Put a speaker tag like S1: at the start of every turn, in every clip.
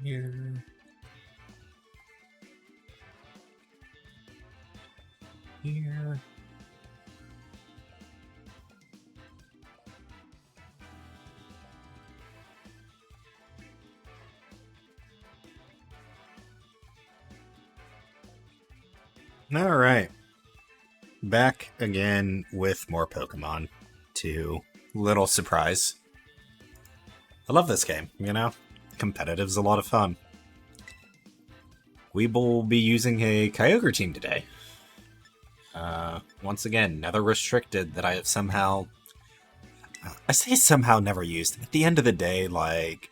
S1: Here. Here. Alright. Back again with more Pokemon. To little surprise. I love this game, you know? Competitive's a lot of fun. We will be using a Kyogre team today. Once again, another restricted that I have somehow... I say somehow never used. At the end of the day, like...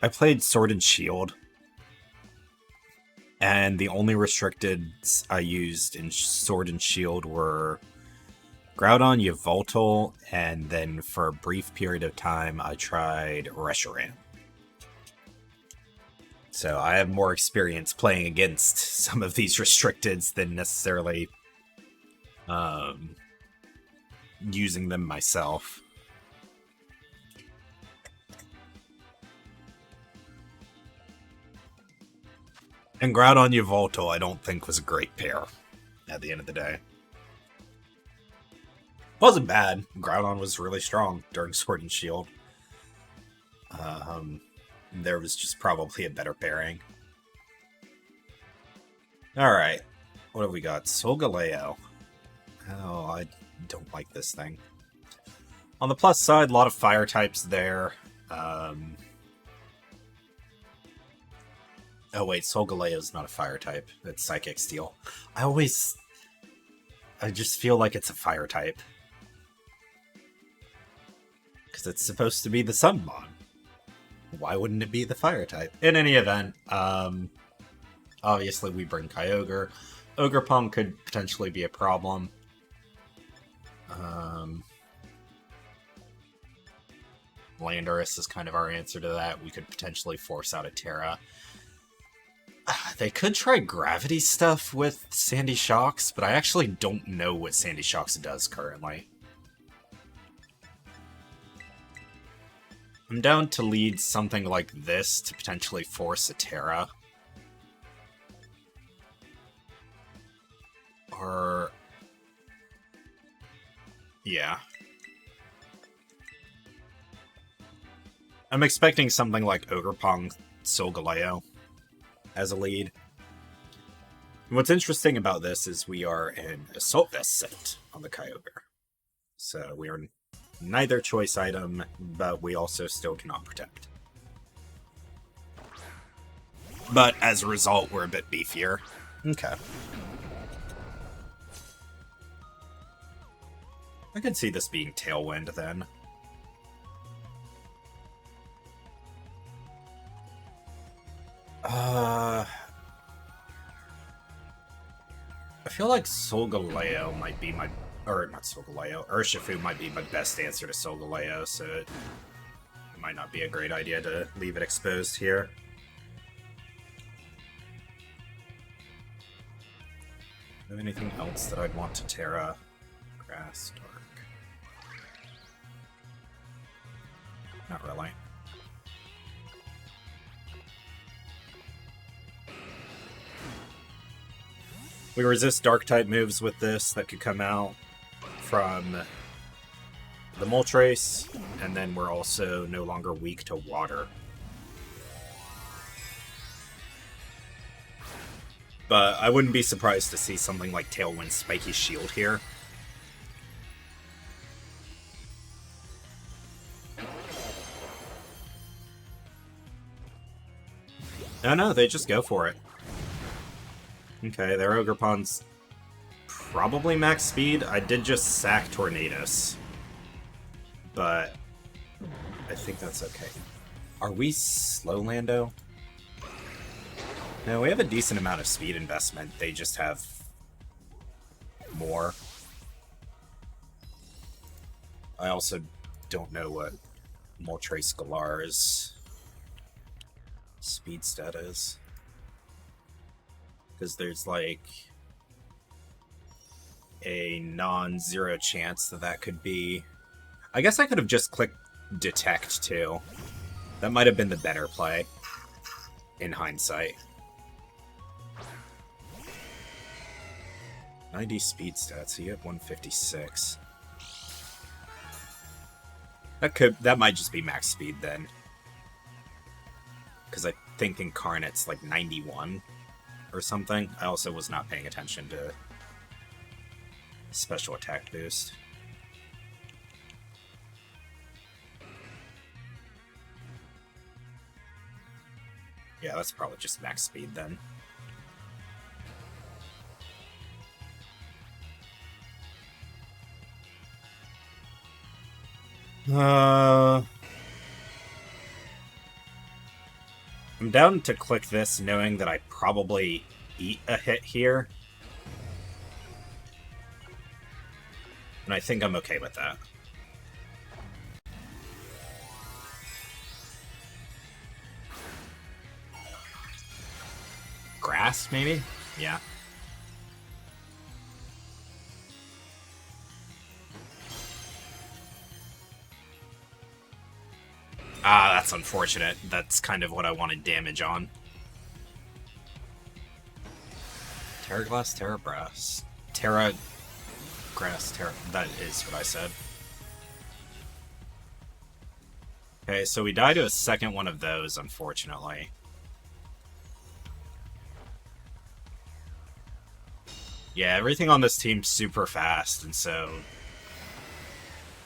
S1: I played Sword and Shield. And the only restricteds I used in Sword and Shield were... Groudon, Yveltal, and then for a brief period of time, I tried Reshiram. So I have more experience playing against some of these restricteds than necessarily using them myself. And Groudon Yveltal I don't think was a great pair at the end of the day. Wasn't bad. Groudon was really strong during Sword and Shield. There was just probably a better pairing. Alright. What have we got? Solgaleo. Oh, I don't like this thing. On the plus side, a lot of fire types there. Oh wait, Solgaleo is not a fire type. It's Psychic Steel. I just feel like it's a fire type. Because it's supposed to be the Sunmon. Why wouldn't it be the fire type? In any event, obviously we bring Kyogre. Ogerpunk could potentially be a problem. Landorus is kind of our answer to that. We could potentially force out a Terra. They could try Gravity stuff with Sandy Shocks, but I actually don't know what Sandy Shocks does currently. I'm down to lead something like this to potentially force a Terra. Or... yeah. I'm expecting something like Ogerpong, Solgaleo as a lead. And what's interesting about this is we are an Assault Vest set on the Kyogre. So we are neither choice item, but we also still cannot protect. But as a result, we're a bit beefier. Okay. I could see this being Tailwind then. I feel like Solgaleo might be my... or not Solgaleo, Urshifu might be my best answer to Solgaleo, so it might not be a great idea to leave it exposed here. Have anything else that I'd want to Terra? Grass, Dark. Not really. We resist Dark-type moves with this that could come out from the Moltres, and then we're also no longer weak to water. But I wouldn't be surprised to see something like Tailwind Spiky Shield here. No, they just go for it. Okay, their Ogerpon's probably max speed. I did just sack Tornadus. But I think that's okay. Are we slow, Lando? No, we have a decent amount of speed investment. They just have more. I also don't know what Moltres Galar's speed stat is. Because there's like a non-zero chance that that could be... I guess I could have just clicked Detect too. That might have been the better play. in hindsight. 90 speed stats, so you have 156. That might just be max speed then. Because I think Incarnate's like 91 or something. I also was not paying attention to special attack boost. Yeah, that's probably just max speed then. I'm down to click this knowing that I probably eat a hit here. And I think I'm okay with that. Grass, maybe? Yeah. Ah, that's unfortunate. That's kind of what I wanted damage on. Terra Glass, Terra Brass. Terra Grass, Terra... That is what I said. Okay, so we die to a second one of those, unfortunately. Yeah, everything on this team's super fast, and so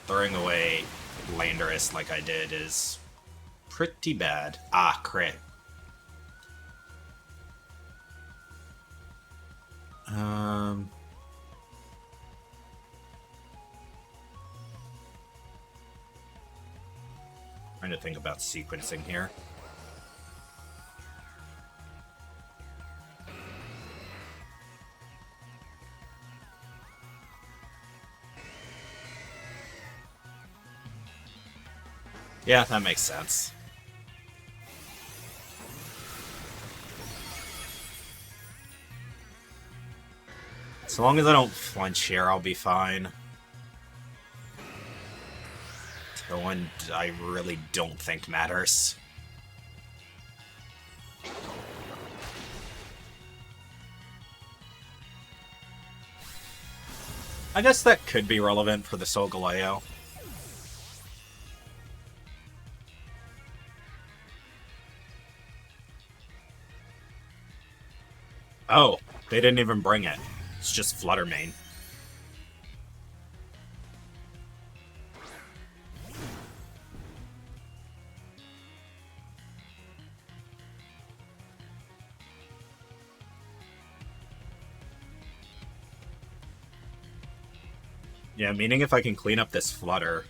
S1: throwing away Landorus like I did is pretty bad. Ah, crit. Trying to think about sequencing here. Yeah, that makes sense. As long as I don't flinch here, I'll be fine. Tailwind, I really don't think matters. I guess that could be relevant for the Solgaleo. Oh, they didn't even bring it. It's just Flutter Mane. Yeah, meaning if I can clean up this Flutter,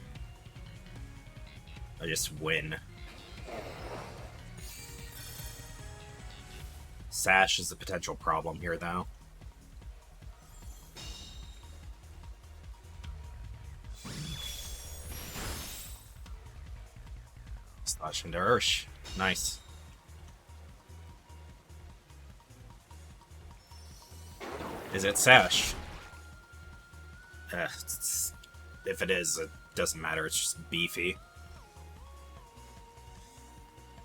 S1: I just win. Sash is a potential problem here, though. Slash into Ursh. Nice. Is it Sash? If it is, it doesn't matter. It's just beefy.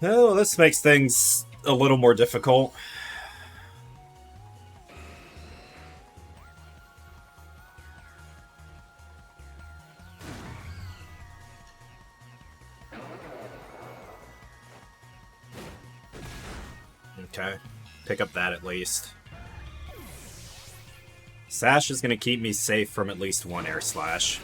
S1: Oh, this makes things a little more difficult. Okay. Pick up that at least. Sash is going to keep me safe from at least one Air Slash.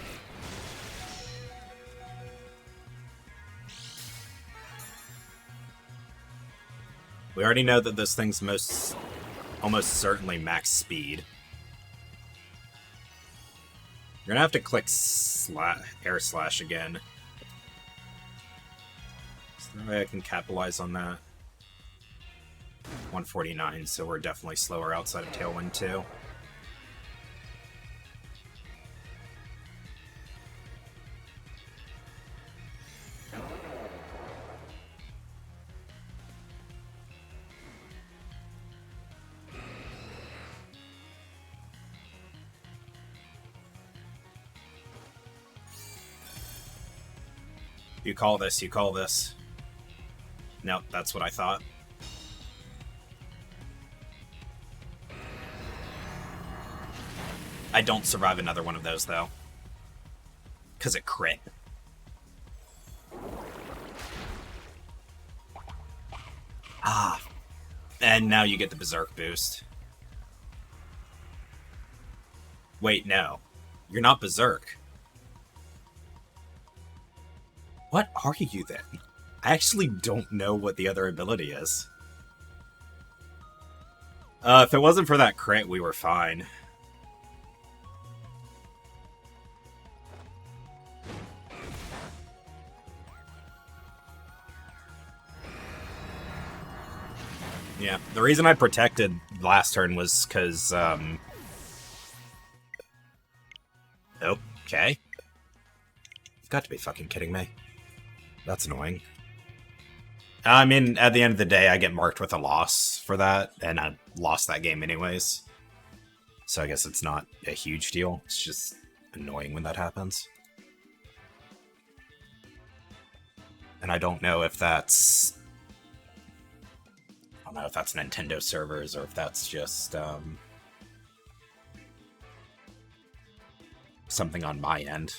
S1: We already know that this thing's almost certainly max speed. You're going to have to click Air Slash again. Is there a way I can capitalize on that? 149, so we're definitely slower outside of Tailwind too. You call this, you call this. Nope, that's what I thought. I don't survive another one of those, though. Because it crit. Ah. And now you get the Berserk boost. Wait, no. You're not Berserk. What are you, then? I actually don't know what the other ability is. If it wasn't for that crit, we were fine. Yeah, the reason I protected last turn was because, Okay. You've got to be fucking kidding me. That's annoying. I mean, at the end of the day, I get marked with a loss for that, and I lost that game anyways. So I guess it's not a huge deal. It's just annoying when that happens. And I don't know if that's... I don't know if that's Nintendo servers or if that's just something on my end.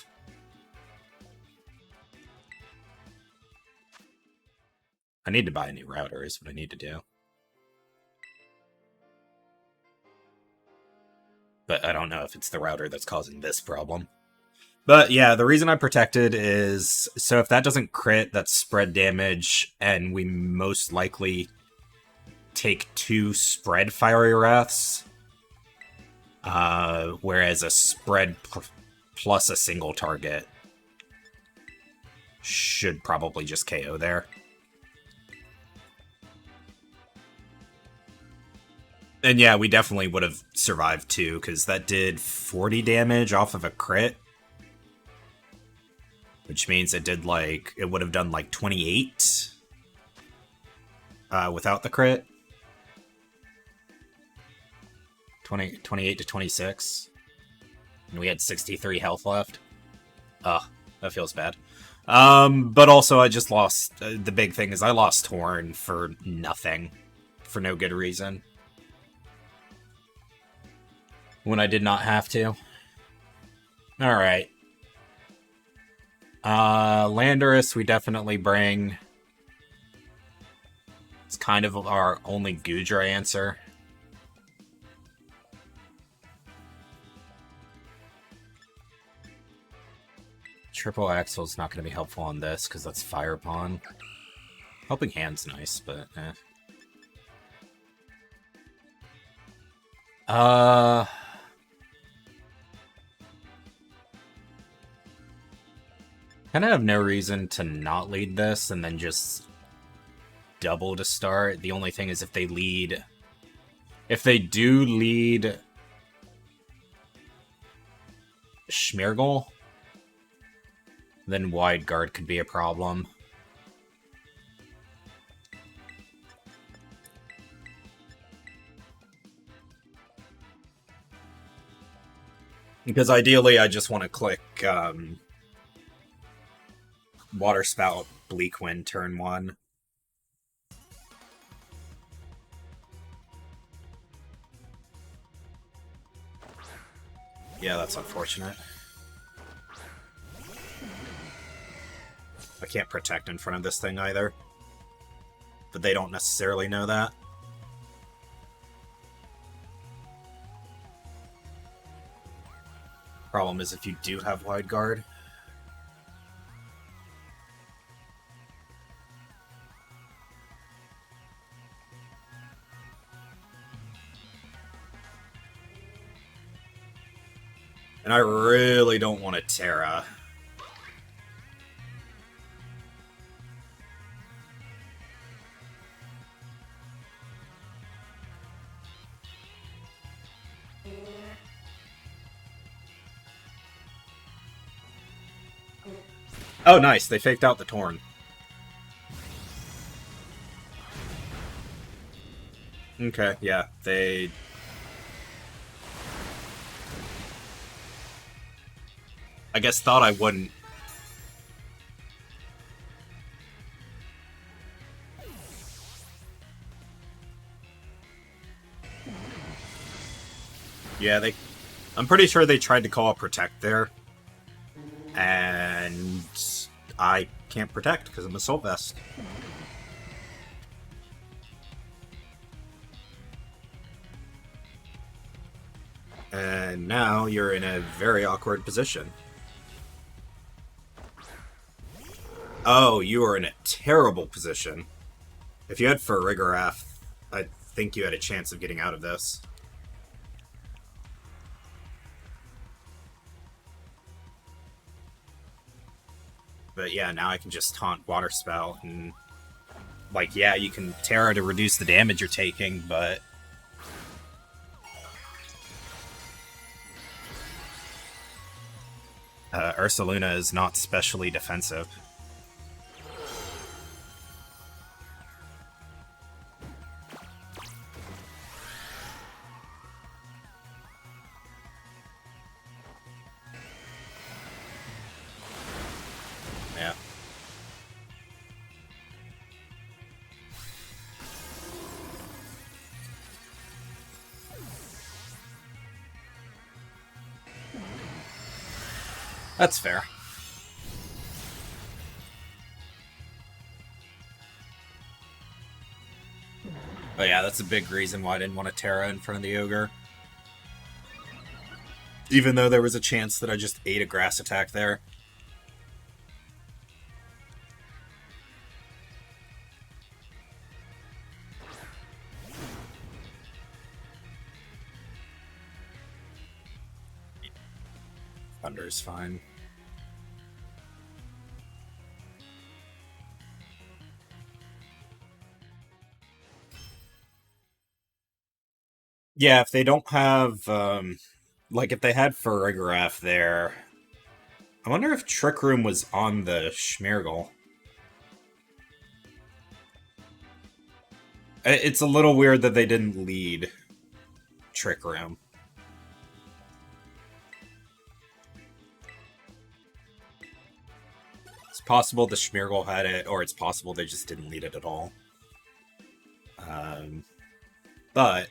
S1: I need to buy a new router is what I need to do. But I don't know if it's the router that's causing this problem. But yeah, the reason I protected is... So if that doesn't crit, that's spread damage, and we most likely take 2 spread Fiery Wraths. Whereas a spread plus a single target should probably just KO there. And yeah, we definitely would have survived too, because that did 40 damage off of a crit. Which means it did like, it would have done like 28 without the crit. 28 to 26. And we had 63 health left. Ugh, that feels bad. But also I just lost, the big thing is I lost Torn for nothing. For no good reason. When I did not have to. Alright. Landorus we definitely bring. It's kind of our only Goodra answer. Triple Axle's not going to be helpful on this, because that's Fire Pawn. Helping Hand's nice, but eh. Kind of have no reason to not lead this, and then just double to start. The only thing is if they lead... If they do lead... Schmirgle, then Wide Guard could be a problem. Because ideally I just want to click Water Spout, Bleak Wind, turn 1. Yeah, that's unfortunate. I can't protect in front of this thing either. But they don't necessarily know that. Problem is if you do have Wide Guard. And I really don't want a Terra. Oh, nice. They faked out the Torn. Okay, yeah. They... I guess thought I wouldn't. Yeah, I'm pretty sure they tried to call a protect there. And I can't protect because I'm Assault Vest. And now you're in a very awkward position. Oh, you are in a terrible position. If you had Farigiraf, I think you had a chance of getting out of this. But yeah, now I can just taunt Water Spout and... Like, yeah, you can Terra to reduce the damage you're taking, but... Ursaluna is not specially defensive. Yeah. That's fair. But yeah, that's a big reason why I didn't want to Terra in front of the Ogre. Even though there was a chance that I just ate a grass attack there. Thunder is fine. Yeah, if they don't have, like if they had Farigiraf there, I wonder if Trick Room was on the Schmergel. It's a little weird that they didn't lead Trick Room. It's possible the Schmergel had it, or it's possible they just didn't lead it at all. But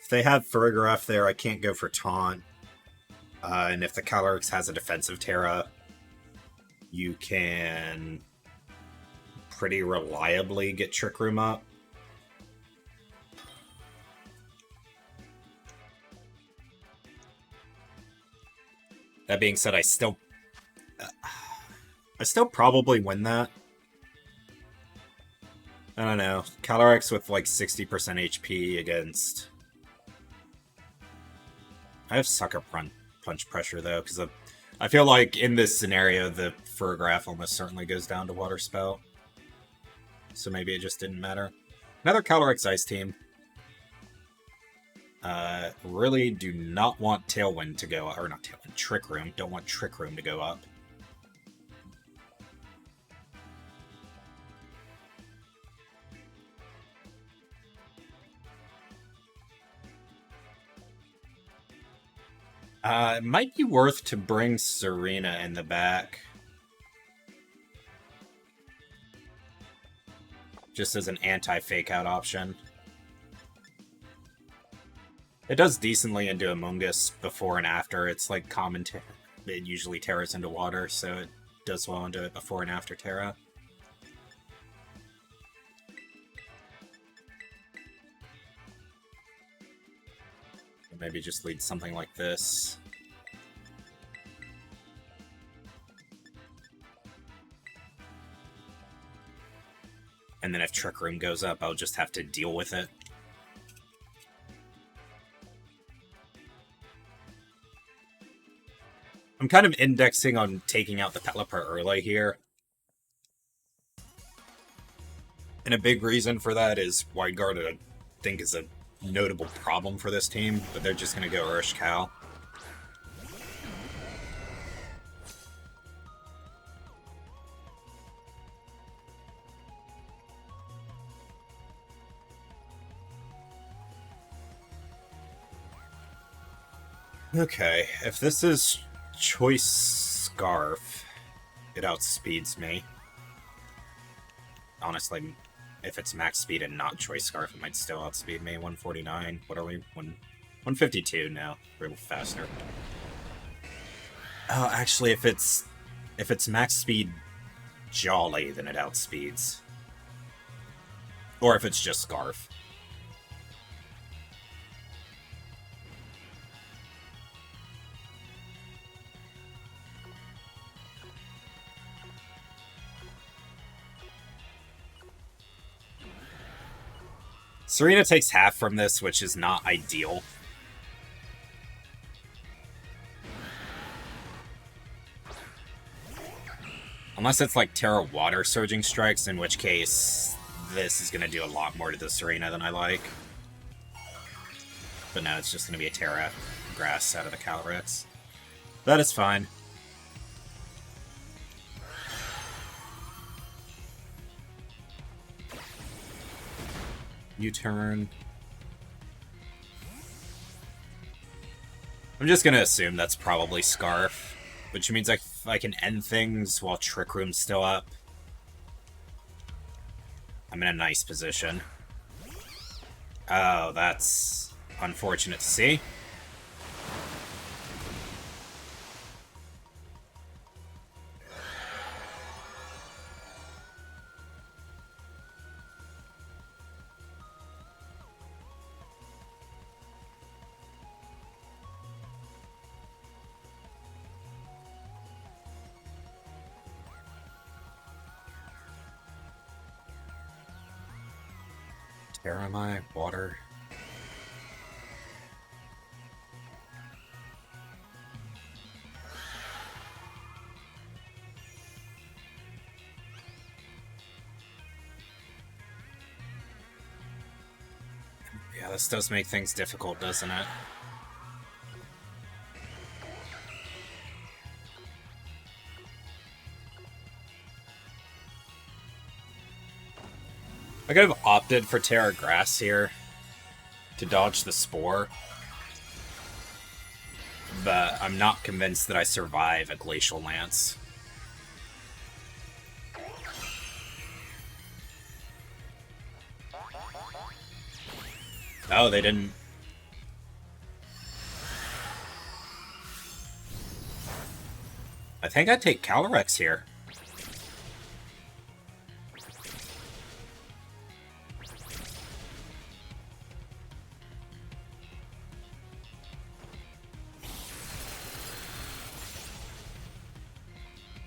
S1: if they have Farigiraf there, I can't go for Taunt. And if the Calyrex has a defensive Terra, you can pretty reliably get Trick Room up. That being said, I still probably win that. I don't know. Calyrex with like 60% HP against... I have Sucker Punch pressure though, because I feel like in this scenario, the Farigiraf almost certainly goes down to Water Spout. So maybe it just didn't matter. Another Calyrex Ice team. Really do not want Tailwind to go up. Or not Tailwind, Trick Room. Don't want Trick Room to go up. It might be worth to bring Tsareena in the back. Just as an anti-fake out option. It does decently into Amoonguss before and after. It's like common it usually Terras into water, so it does well into it before and after Terra. Maybe just lead something like this. And then if Trick Room goes up, I'll just have to deal with it. I'm kind of indexing on taking out the Pelipper early here. And a big reason for that is Wide Guard, I think, is a notable problem for this team, but they're just going to go Ursh-Cal. Okay, if this is Choice Scarf, it outspeeds me. Honestly, if it's max speed and not Choice Scarf, it might still outspeed me. 149. What are we? 152 now, a little faster. Oh, actually, if it's max speed Jolly, then it outspeeds. Or if it's just Scarf. Tsareena takes half from this, which is not ideal. Unless it's like Terra Water Surging Strikes, in which case this is going to do a lot more to the Tsareena than I like. But now it's just going to be a Terra Grass out of the Calyrex. That is fine. U-turn. I'm just going to assume that's probably Scarf, which means I can end things while Trick Room's still up. I'm in a nice position. Oh, that's unfortunate to see. Terramai, water. Yeah, this does make things difficult, doesn't it? I could have opted for Terra Grass here to dodge the Spore, but I'm not convinced that I survive a Glacial Lance. Oh, they didn't. I think I'd take Calyrex here.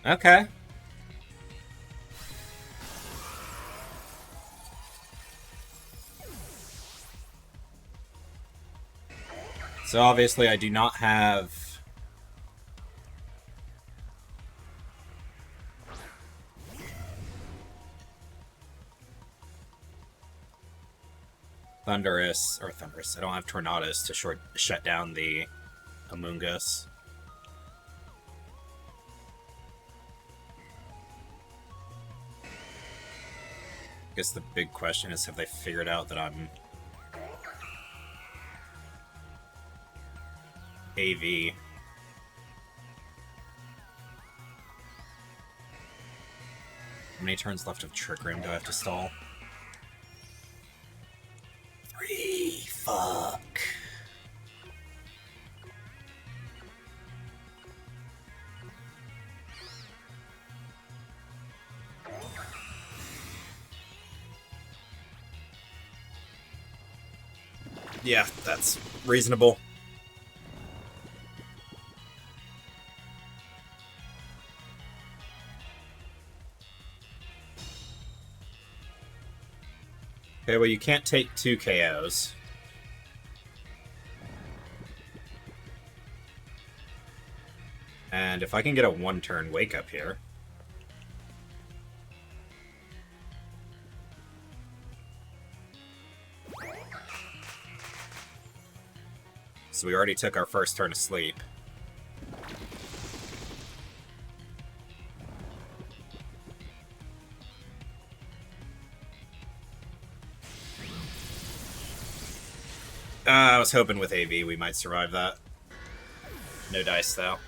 S1: Okay. So obviously I do not have... Thundurus, I don't have Tornadus to shut down the Amoonguss. I guess the big question is, have they figured out that I'm AV? How many turns left of Trick Room do I have to stall? 3. Fuck. Yeah, that's reasonable. Okay, well, you can't take 2 KOs. And if I can get a 1-turn Wake Up here... So we already took our first turn of sleep. I was hoping with AV we might survive that. No dice, though.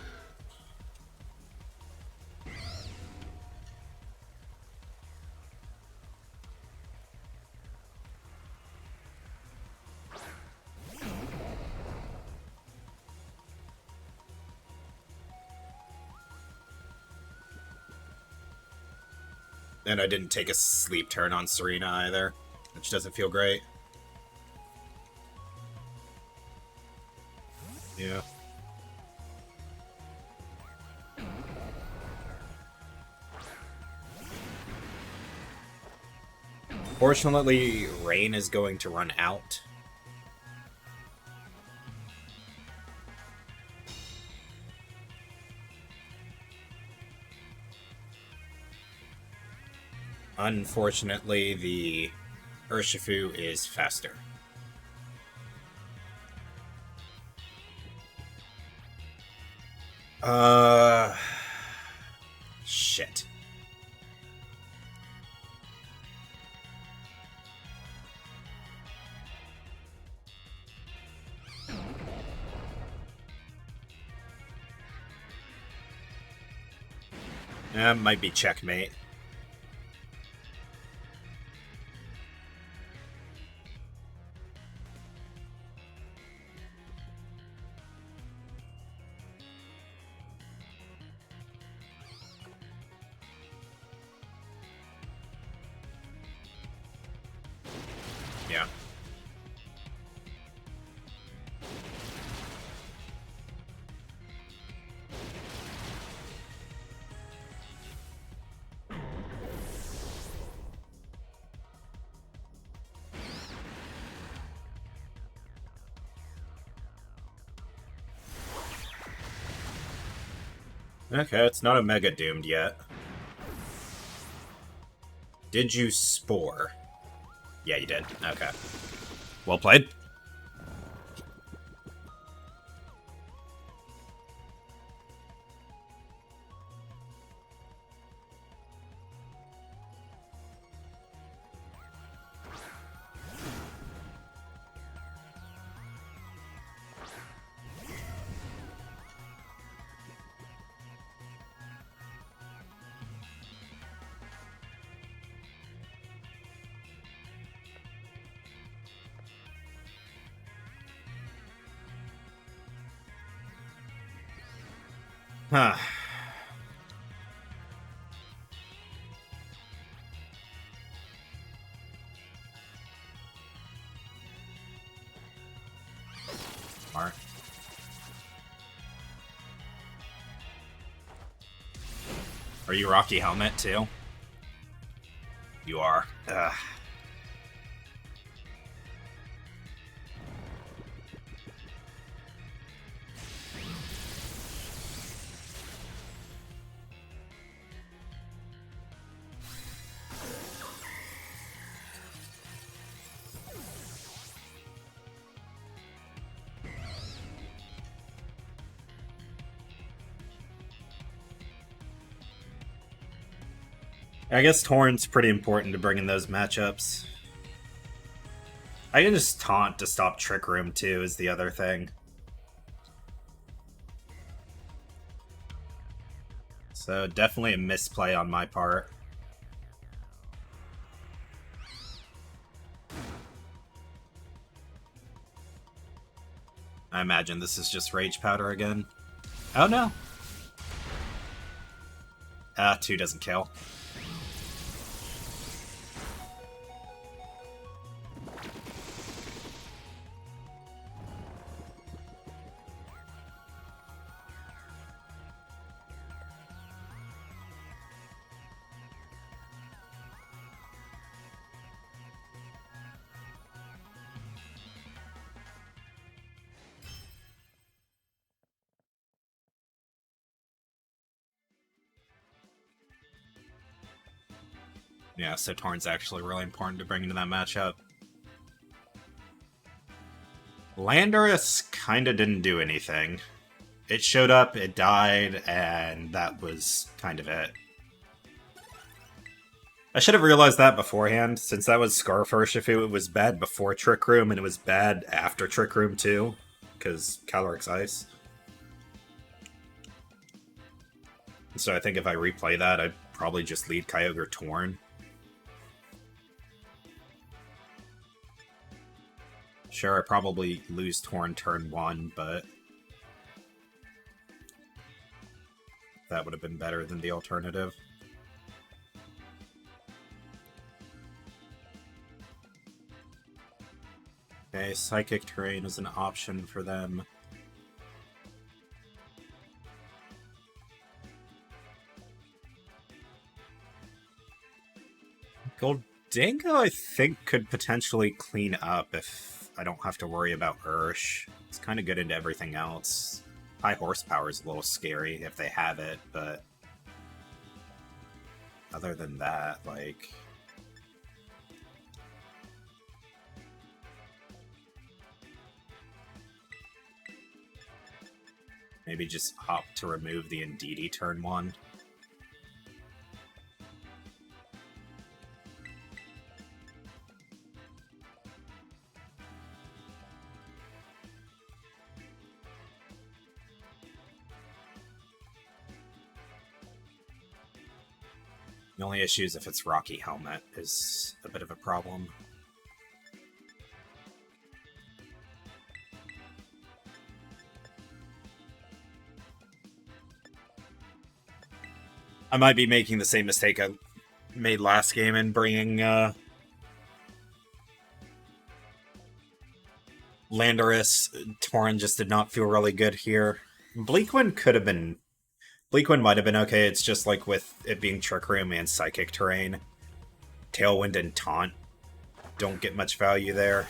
S1: And I didn't take a sleep turn on Tsareena either, which doesn't feel great. Yeah. Fortunately, rain is going to run out. Unfortunately, the Urshifu is faster. Shit. That might be checkmate. Yeah. Okay, it's not a Mega Doomed yet. Did you Spore? Yeah, you did. Okay. Well played. Huh. Are you Rocky Helmet too? You are. Ugh. I guess Torrent's pretty important to bring in those matchups. I can just taunt to stop Trick Room too, is the other thing. So definitely a misplay on my part. I imagine this is just Rage Powder again. Oh no. 2 doesn't kill. Yeah, so Torrent's actually really important to bring into that matchup. Landorus kinda didn't do anything. It showed up, it died, and that was kind of it. I should have realized that beforehand, since that was Scarf Urshifu. It was bad before Trick Room, and it was bad after Trick Room too, because Calyrex Ice. So I think if I replay that, I'd probably just lead Kyogre Torn. Sure, I probably lose Torn turn 1, but that would have been better than the alternative. Okay, Psychic Terrain is an option for them. Gholdengo, I think, could potentially clean up if I don't have to worry about Ursh. It's kind of good into everything else. High horsepower is a little scary if they have it, but other than that, like... maybe just opt to remove the Indeedee turn 1. The only issue is if it's Rocky Helmet is a bit of a problem. I might be making the same mistake I made last game in bringing Landorus. Tauren just did not feel really good here. Bleakwind could have been... Bleakwind might have been okay, it's just like with it being Trick Room and Psychic Terrain. Tailwind and Taunt don't get much value there.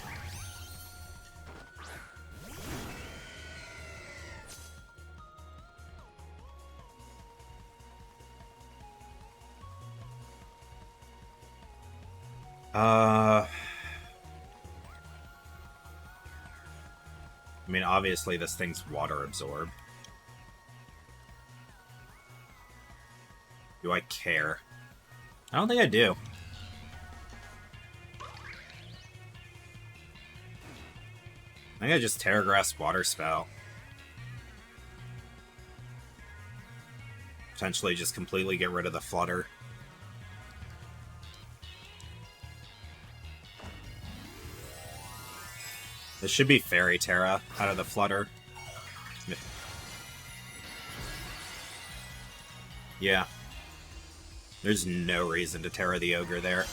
S1: I mean, obviously this thing's water absorbed. Do I care? I don't think I do. I think I just Terra Grass Water Spout. Potentially just completely get rid of the Flutter. This should be Fairy Terra out of the Flutter. Yeah. There's no reason to Terra the Ogre there.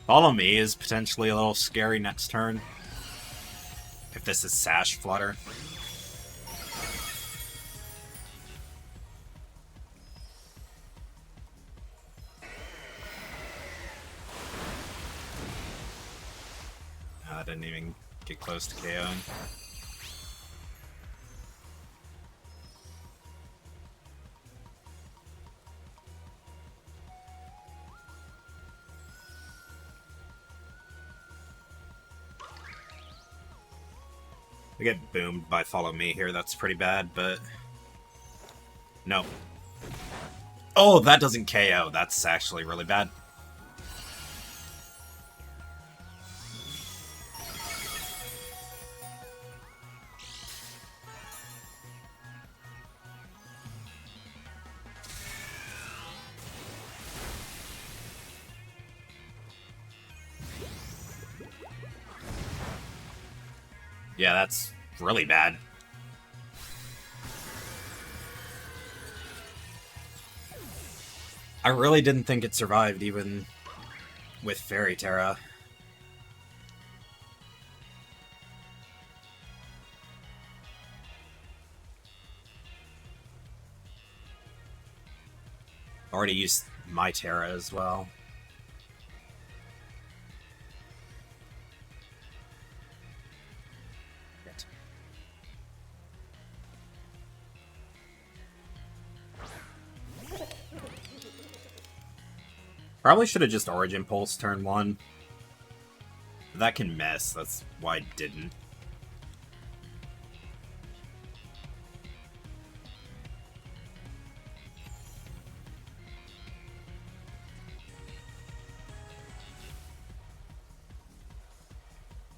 S1: Follow Me is potentially a little scary next turn. If this is Sash Flutter. I didn't even get close to KOing. I get boomed by Follow Me here, that's pretty bad, but... no. Oh, that doesn't KO, that's actually really bad. Yeah, that's really bad. I really didn't think it survived, even with Fairy Terra. Already used my Terra as well. Probably should have just Origin Pulse turn 1. That can mess, that's why I didn't.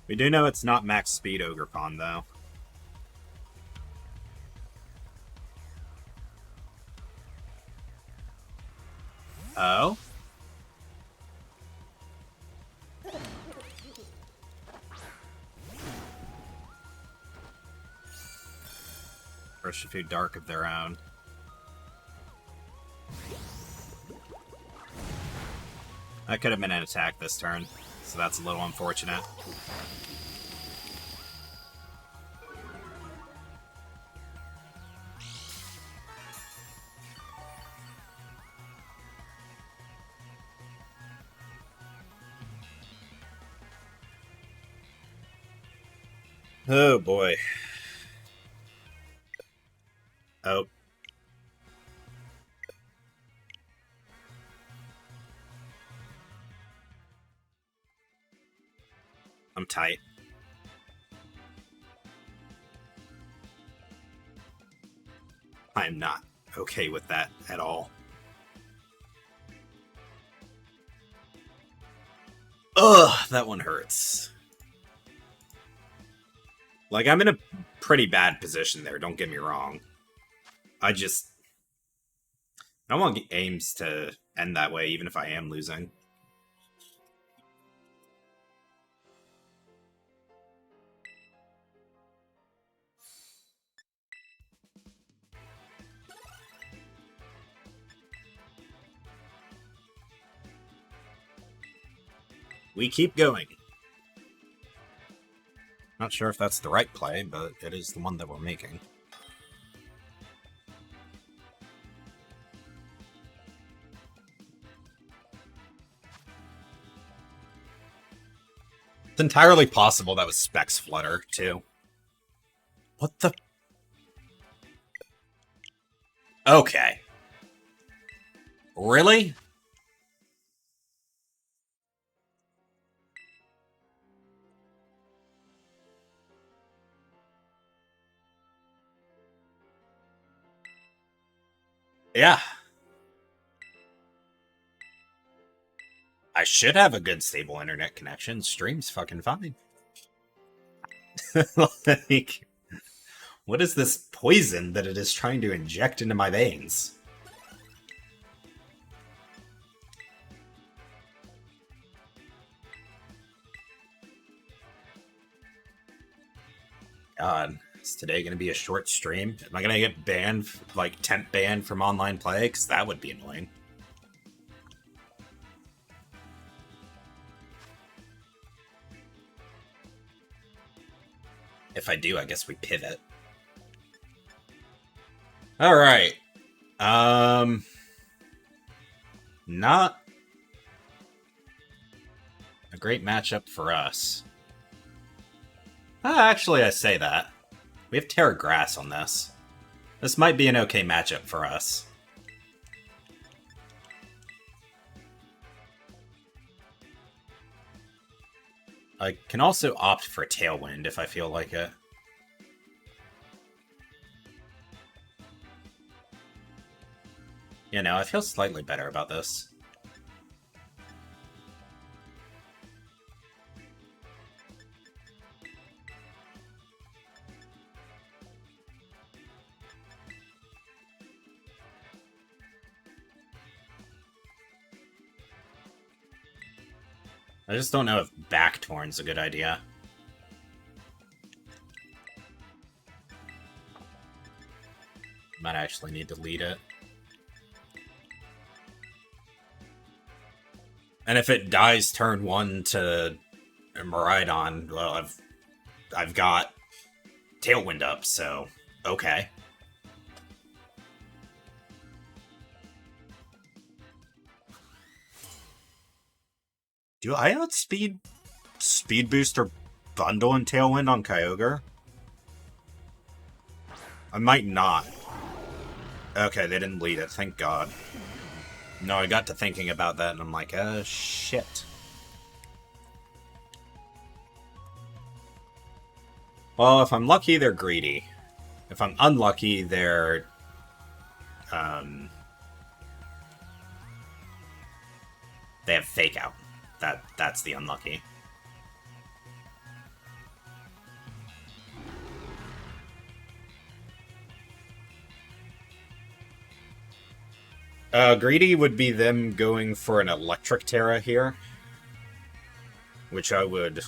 S1: We do know it's not max speed Ogerpon, though. Oh? First a few dark of their own. That could have been an attack this turn, so that's a little unfortunate. Oh boy. Oh. I'm tight. I'm not okay with that at all. Ugh, that one hurts. Like, I'm in a pretty bad position there, don't get me wrong. I don't want games to end that way, even if I am losing. We keep going. Not sure if that's the right play, but it is the one that we're making. It's entirely possible that was Specs Flutter, too. What the? Okay. Really? Yeah. I should have a good stable internet connection. Stream's fucking fine. Like, what is this poison that it is trying to inject into my veins? God, is today going to be a short stream? Am I going to get banned, like temp banned from online play? Because that would be annoying. If I do, I guess we pivot. All right. Not a great matchup for us. Actually, I say that. We have Terra Grass on this. This might be an okay matchup for us. I can also opt for Tailwind if I feel like it. You know, I feel slightly better about this. I just don't know if Backtorn's a good idea. Might actually need to lead it. And if it dies turn 1 to Miraidon, well, I've got Tailwind up, so okay. Do I outspeed Speed Booster Bundle and Tailwind on Kyogre? I might not. Okay, they didn't lead it, thank God. No, I got to thinking about that and I'm like, shit. Well, if I'm lucky, they're greedy. If I'm unlucky, they're... they have Fake Out. That's the unlucky. Greedy would be them going for an Electric Terra here, which I would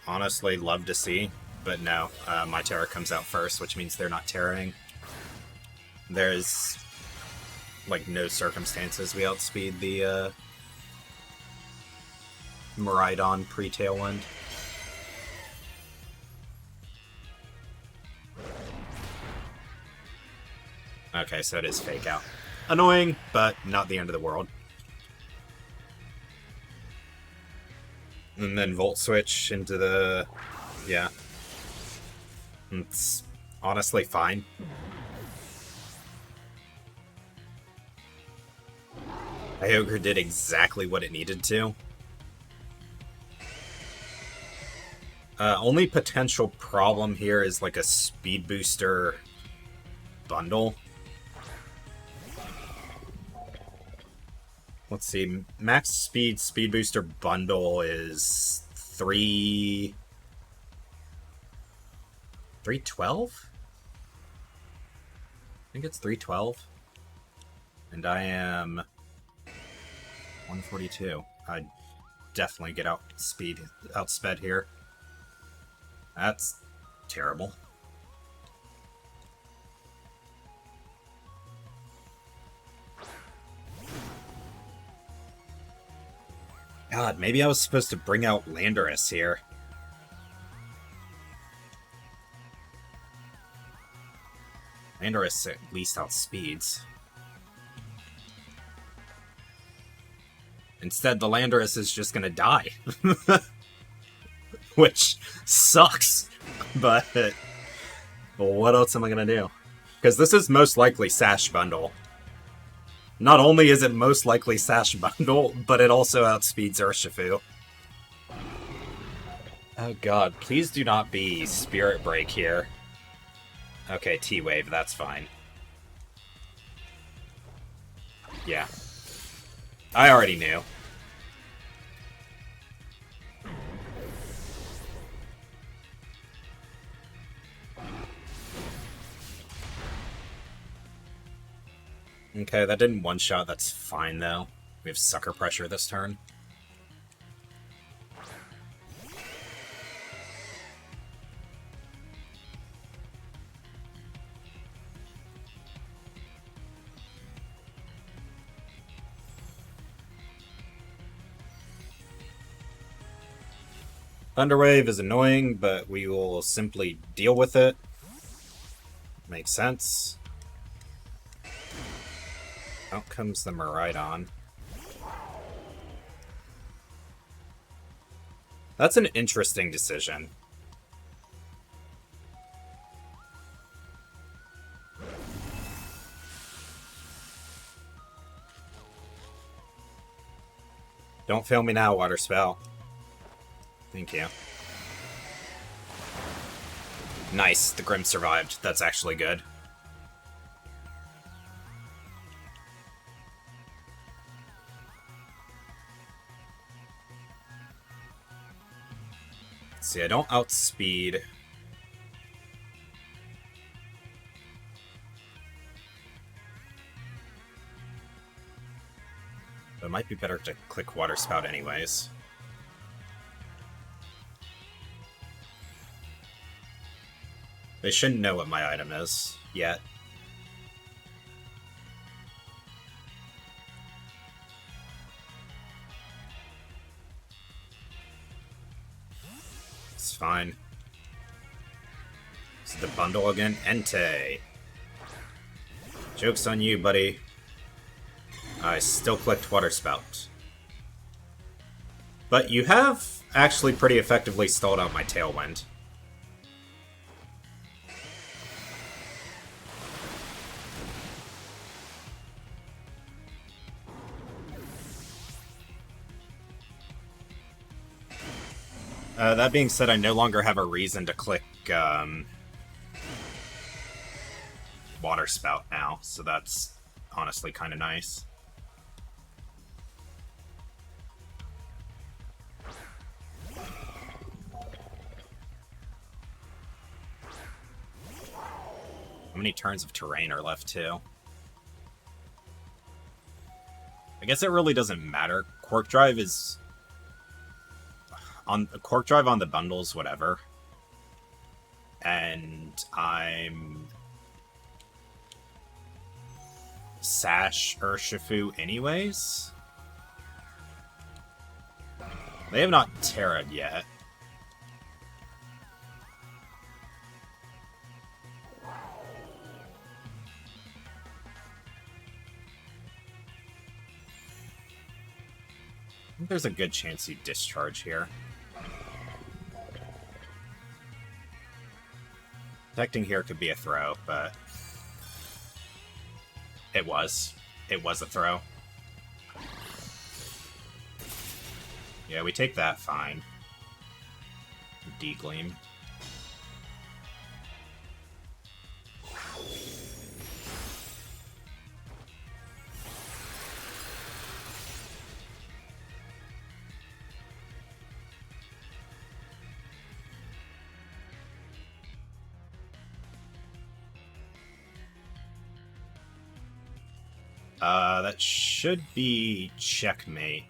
S1: honestly love to see, but no, my Terra comes out first, which means they're not Terraing. There's, like, no circumstances we outspeed the, Miraidon pre-Tailwind. Okay, so it is Fake Out. Annoying, but not the end of the world. And then Volt Switch into the... yeah. It's honestly fine. Kyogre did exactly what it needed to. Only potential problem here is like a Speed Booster bundle. Let's see, max speed Speed Booster bundle is 312? I think it's 312. And I am 142. I definitely get outsped here. That's terrible. God, maybe I was supposed to bring out Landorus here. Landorus at least outspeeds. Instead, the Landorus is just gonna die. Which sucks. But what else am I gonna do? Because this is most likely Sash Bundle. Not only is it most likely Sash Bundle, but it also outspeeds Urshifu. Oh god, please do not be Spirit Break here. Okay, T-Wave, that's fine. Yeah. I already knew. Okay, that didn't one-shot, that's fine though. We have Sucker Pressure this turn. Thunderwave is annoying, but we will simply deal with it. Makes sense. Out comes the Miraidon. That's an interesting decision. Don't fail me now, Water Spell. Thank you. Nice, the Grim survived. That's actually good. Let's see, I don't outspeed. But it might be better to click Water Spout anyways. They shouldn't know what my item is yet. It's fine. Is it the bundle again? Entei. Joke's on you, buddy. I still clicked Water Spout. But you have actually pretty effectively stalled out my Tailwind. That being said, I no longer have a reason to click Water Spout now, so that's honestly kind of nice. How many turns of terrain are left, too? I guess it really doesn't matter. Quark Drive is... on Quark Drive on the bundles, whatever. And I'm... Sash Urshifu anyways? They have not Terra'd yet. I think there's a good chance you discharge here. Protecting here could be a throw, but... It was. It was a throw. Yeah, we take that fine. D-Gleam. That should be checkmate.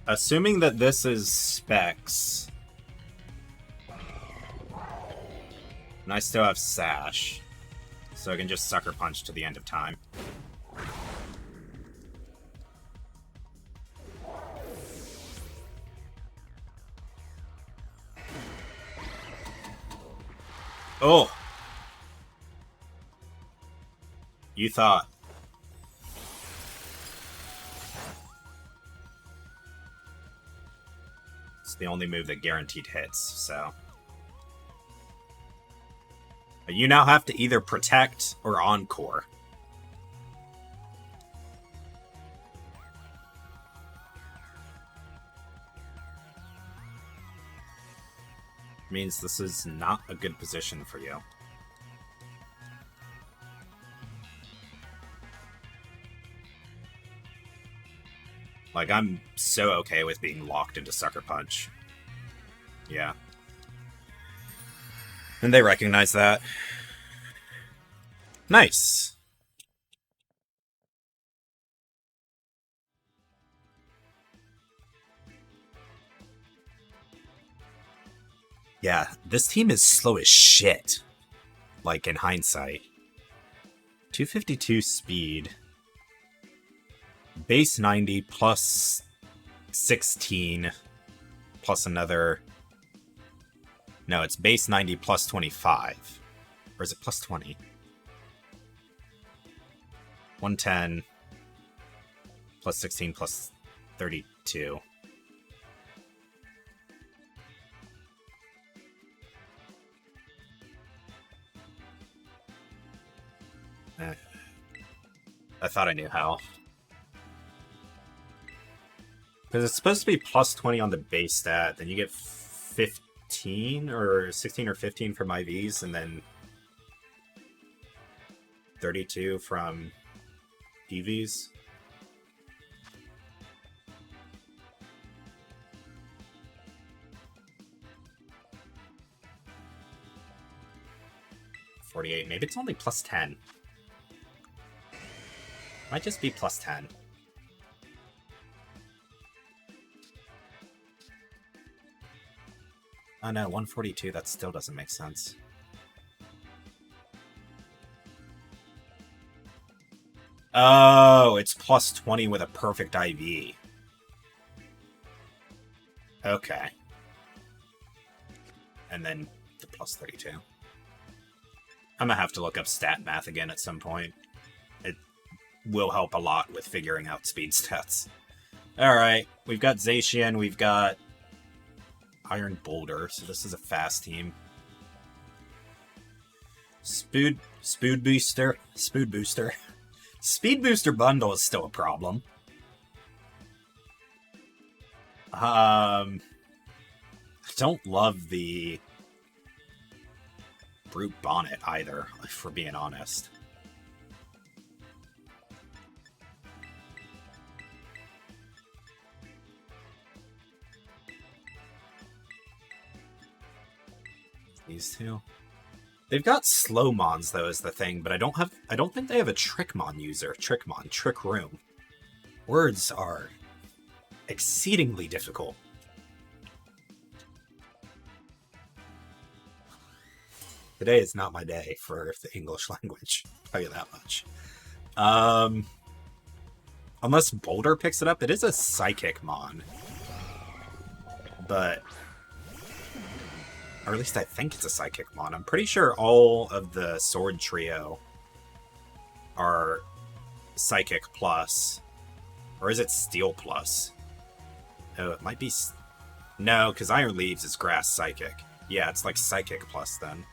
S1: Assuming that this is Specs, and I still have Sash, so I can just Sucker Punch to the end of time. Oh! You thought. It's the only move that guaranteed hits, so... But you now have to either protect or encore. Means this is not a good position for you. Like, I'm so okay with being locked into Sucker Punch. Yeah. And they recognize that. Nice. Yeah, this team is slow as shit. Like, in hindsight. 252 speed. Base 90 plus 16 plus another... No, it's base 90 plus 25. Or is it plus 20? 110 plus 16 plus 32. I thought I knew how. Because it's supposed to be plus 20 on the base stat, then you get 15 or 16 or 15 from IVs, and then 32 from EVs. $48. Maybe it's only plus 10. Might just be plus 10. Oh no, 142, that still doesn't make sense. Oh, it's plus 20 with a perfect IV. Okay. And then the plus 32. I'm gonna have to look up stat math again at some point. It will help a lot with figuring out speed stats. Alright, we've got Zacian, we've got Iron Boulder, so this is a fast team. Speed Booster. Speed Booster bundle is still a problem. I don't love the Brute Bonnet either, if we're being honest. These two. They've got slow mons though is the thing, but I don't think they have a Trickmon user. Trickmon, Trick Room. Words are exceedingly difficult. Today is not my day for the English language. I'll tell you that much. Unless Boulder picks it up, it is a Psychic Mon. But... or at least I think it's a Psychic Mon. I'm pretty sure all of the Sword Trio are Psychic Plus. Or is it Steel Plus? Oh, it might be... no, because Iron Leaves is Grass Psychic. Yeah, it's like Psychic Plus then.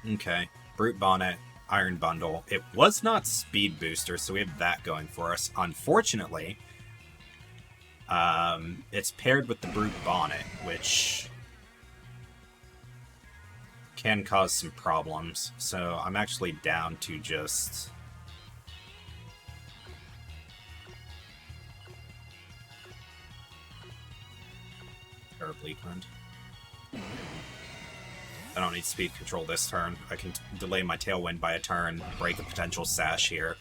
S1: Okay. Brute Bonnet, Iron Bundle. It was not Speed Booster, so we have that going for us. Unfortunately, it's paired with the Brute Bonnet, which can cause some problems. So I'm actually down to just... terribly earned. I don't need speed control this turn. I can delay my Tailwind by a turn, break a potential Sash here.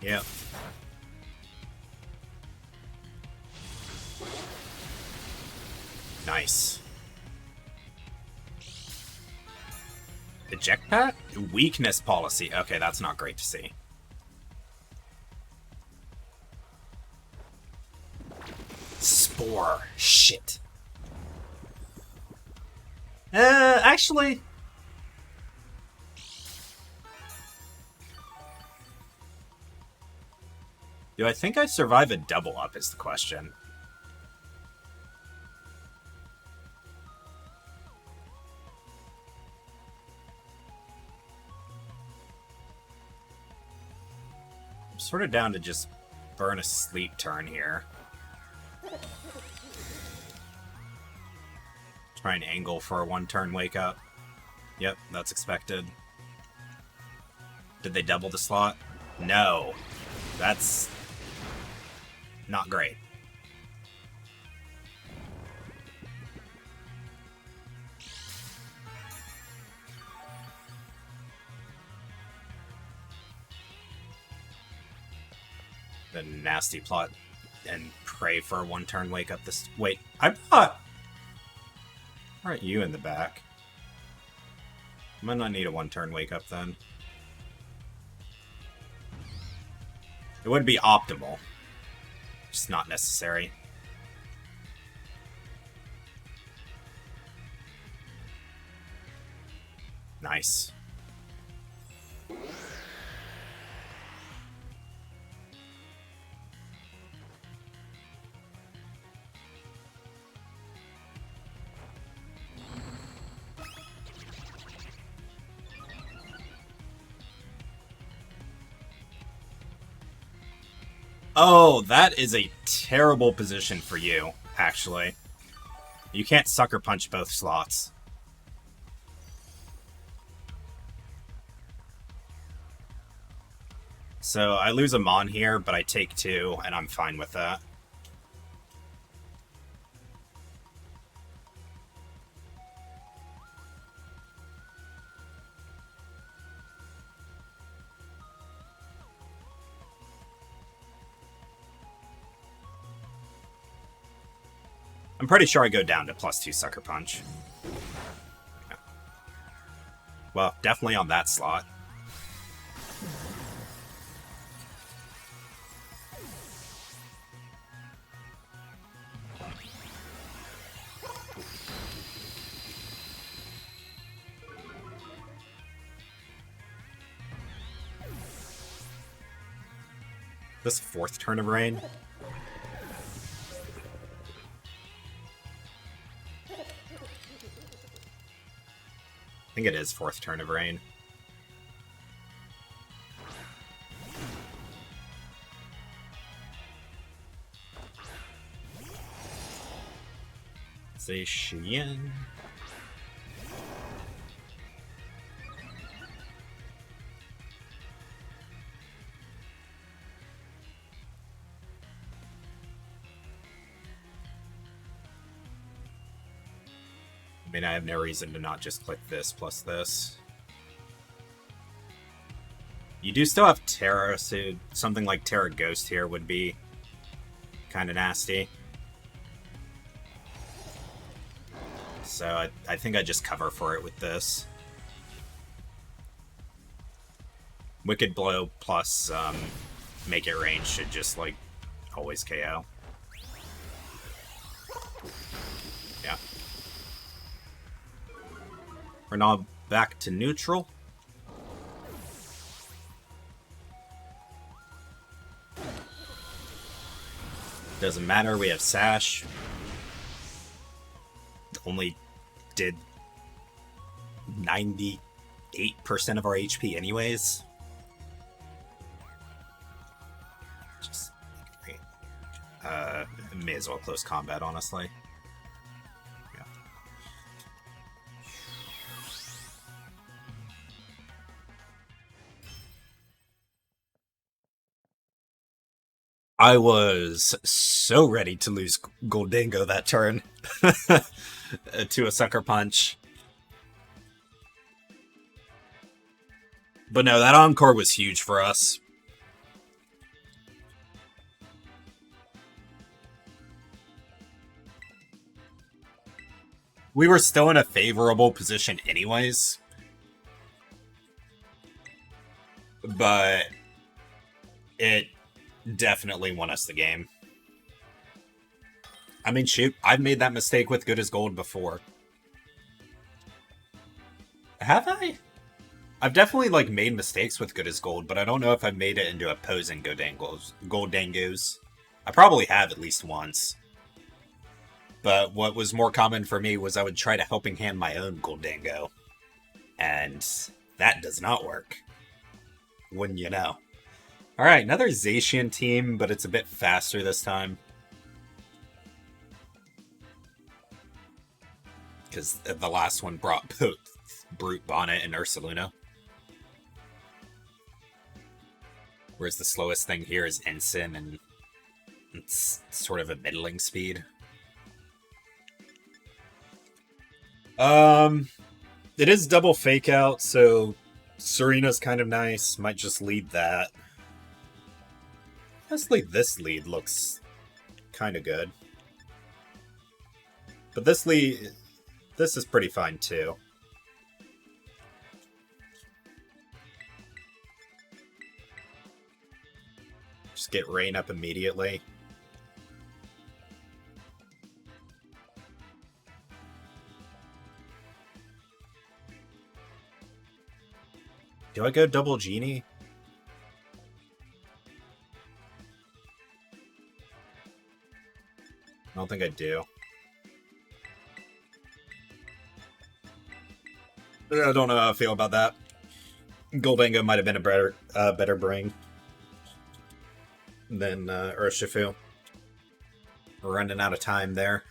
S1: Yep. Nice. Eject Pat? Weakness policy. Okay, that's not great to see. Spore. Shit. Actually... do I think I survive a double up is the question. I'm sort of down to just burn a sleep turn here. Try and angle for a one-turn wake up. Yep, that's expected. Did they double the slot? No. That's not great. The nasty plot and pray for a one-turn wake up this... wait, I thought... aren't you in the back? I might not need a one-turn wake up then. It would be optimal. Just not necessary. Nice. Oh, that is a terrible position for you, actually. You can't Sucker Punch both slots. So I lose a Mon here, but I take 2, and I'm fine with that. I'm pretty sure I go down to +2 Sucker Punch. Yeah. Well, definitely on that slot. This 4th turn of rain. I think it is 4th turn of rain. Zacian. I mean, I have no reason to not just click this plus this. You do still have Terra, so something like Terra Ghost here would be kind of nasty. So I think I just cover for it with this. Wicked Blow plus Make It Range should just, like, always KO. Yeah. We're now back to neutral. Doesn't matter, we have Sash. Only did 98% of our HP anyways. Just may as well close combat, honestly. Yeah. I was so ready to lose Goldango that turn to a Sucker Punch. But no, that Encore was huge for us. We were still in a favorable position anyways. But it definitely won us the game. I mean, shoot, I've made that mistake with Good as Gold before. Have I? I've definitely, like, made mistakes with Good as Gold, but I don't know if I've made it into opposing Goldangos. I probably have at least once. But what was more common for me was I would try to helping hand my own Goldango. And that does not work. Wouldn't you know? Alright, another Zacian team, but it's a bit faster this time. Because the last one brought both Brute Bonnet and Ursaluna. Whereas the slowest thing here is Ensign, and it's sort of a middling speed. It is double fake out, so Tsareena's kind of nice. Might just lead that. Honestly, this lead looks kind of good. But this lead, this is pretty fine too. Just get Rain up immediately. Do I go double Genie? I don't think I do. I don't know how I feel about that. Goldango might have been a better bring than Urshifu. We're running out of time there.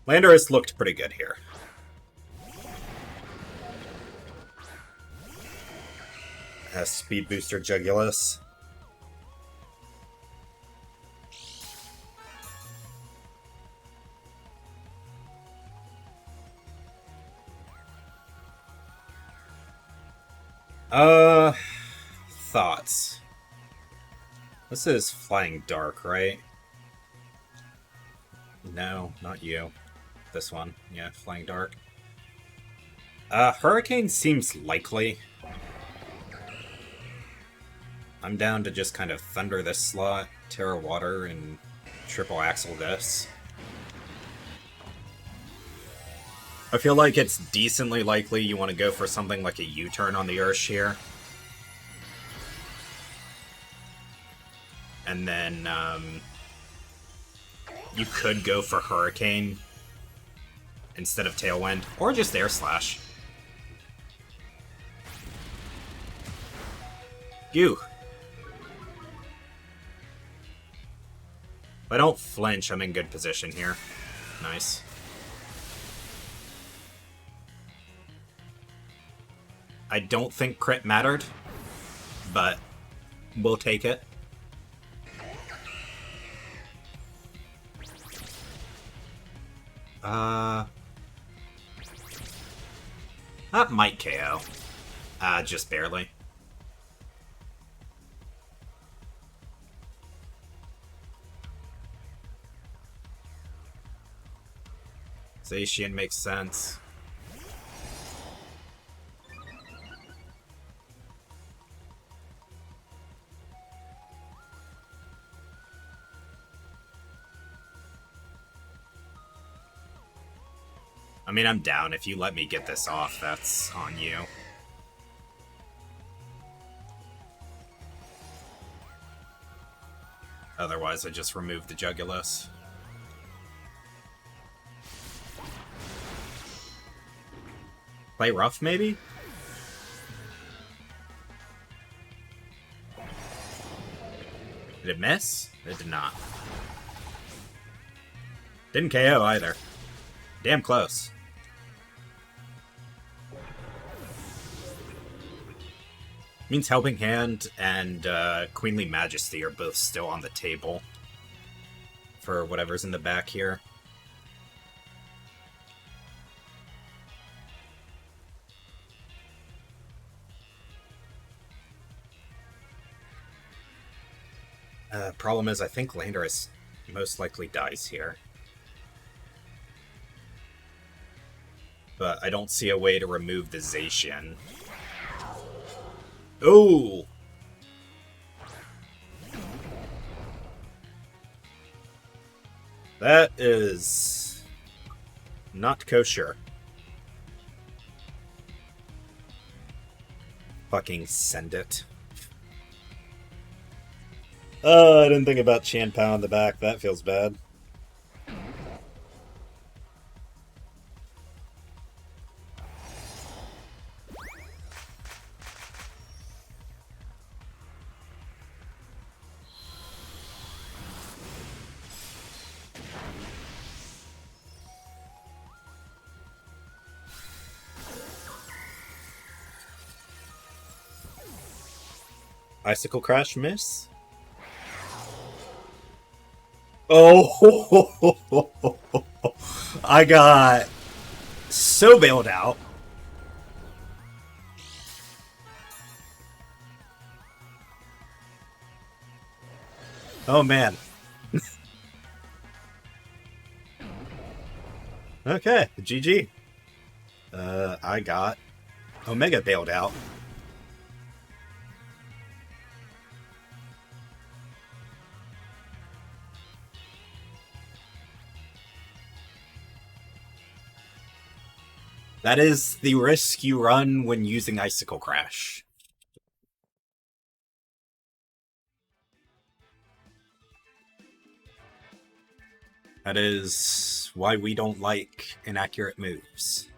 S1: Landorus looked pretty good here. Has Speed Booster Jugulus. Thoughts. This is Flying Dark, right? No, not you. This one. Yeah, Flying Dark. Hurricane seems likely. I'm down to just kind of Thunder this slot, Terra Water, and Triple Axle this. I feel like it's decently likely you want to go for something like a U-turn on the Ursh here. And then, you could go for Hurricane instead of Tailwind, or just Air Slash. Goo. If I don't flinch, I'm in good position here. Nice. I don't think crit mattered, but we'll take it. That might KO. Just barely. Zacian makes sense. I mean, I'm down. If you let me get this off, that's on you. Otherwise, I just remove the Jugulus. Play rough, maybe? Did it miss? It did not. Didn't KO either. Damn close. Means Helping Hand and Queenly Majesty are both still on the table for whatever's in the back here. Problem is, I think Landorus most likely dies here. But I don't see a way to remove the Zacian. Oh! That is not kosher. Fucking send it. Oh, I didn't think about Chanpao in the back. That feels bad. Icicle Crash miss? Oh, I got so bailed out. Oh, man. Okay, GG. I got Omega bailed out. That is the risk you run when using Icicle Crash. That is why we don't like inaccurate moves.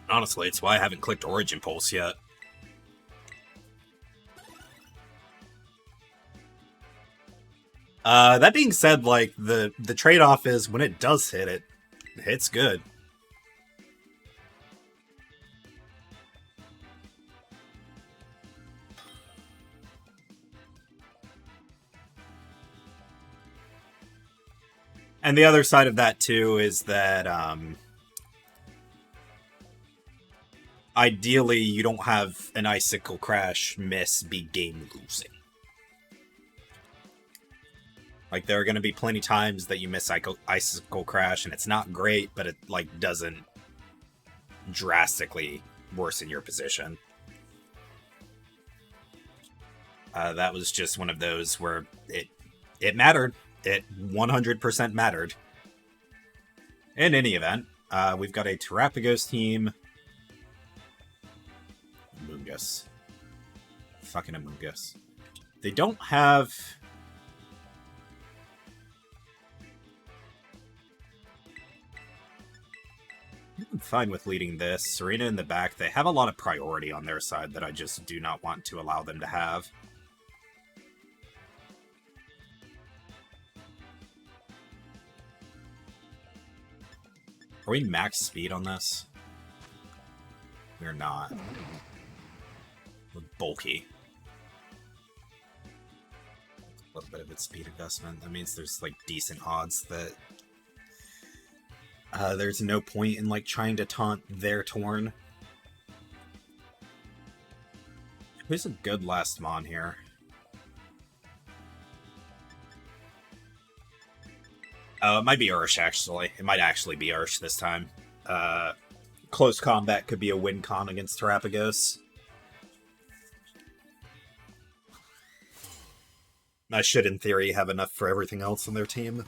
S1: Honestly, it's why I haven't clicked Origin Pulse yet. That being said, like, the trade-off is when it does hit, it hits good. And the other side of that, too, is that, ideally, you don't have an Icicle Crash miss be game-losing. Like, there are going to be plenty times that you miss Icicle Crash, and it's not great, but it, like, doesn't drastically worsen your position. That was just one of those where it mattered. It 100% mattered. In any event, we've got a Terapagos team. Amoonguss. Fucking Amoonguss. They don't have... fine with leading this. Tsareena in the back, they have a lot of priority on their side that I just do not want to allow them to have. Are we max speed on this? We're not. We're bulky. A little bit of its speed investment. That means there's like decent odds that there's no point in like trying to taunt their Torn. Who's a good last Mon here? It might be Ursh, actually. It might actually be Ursh this time. Close combat could be a win con against Terapagos. I should, in theory, have enough for everything else on their team.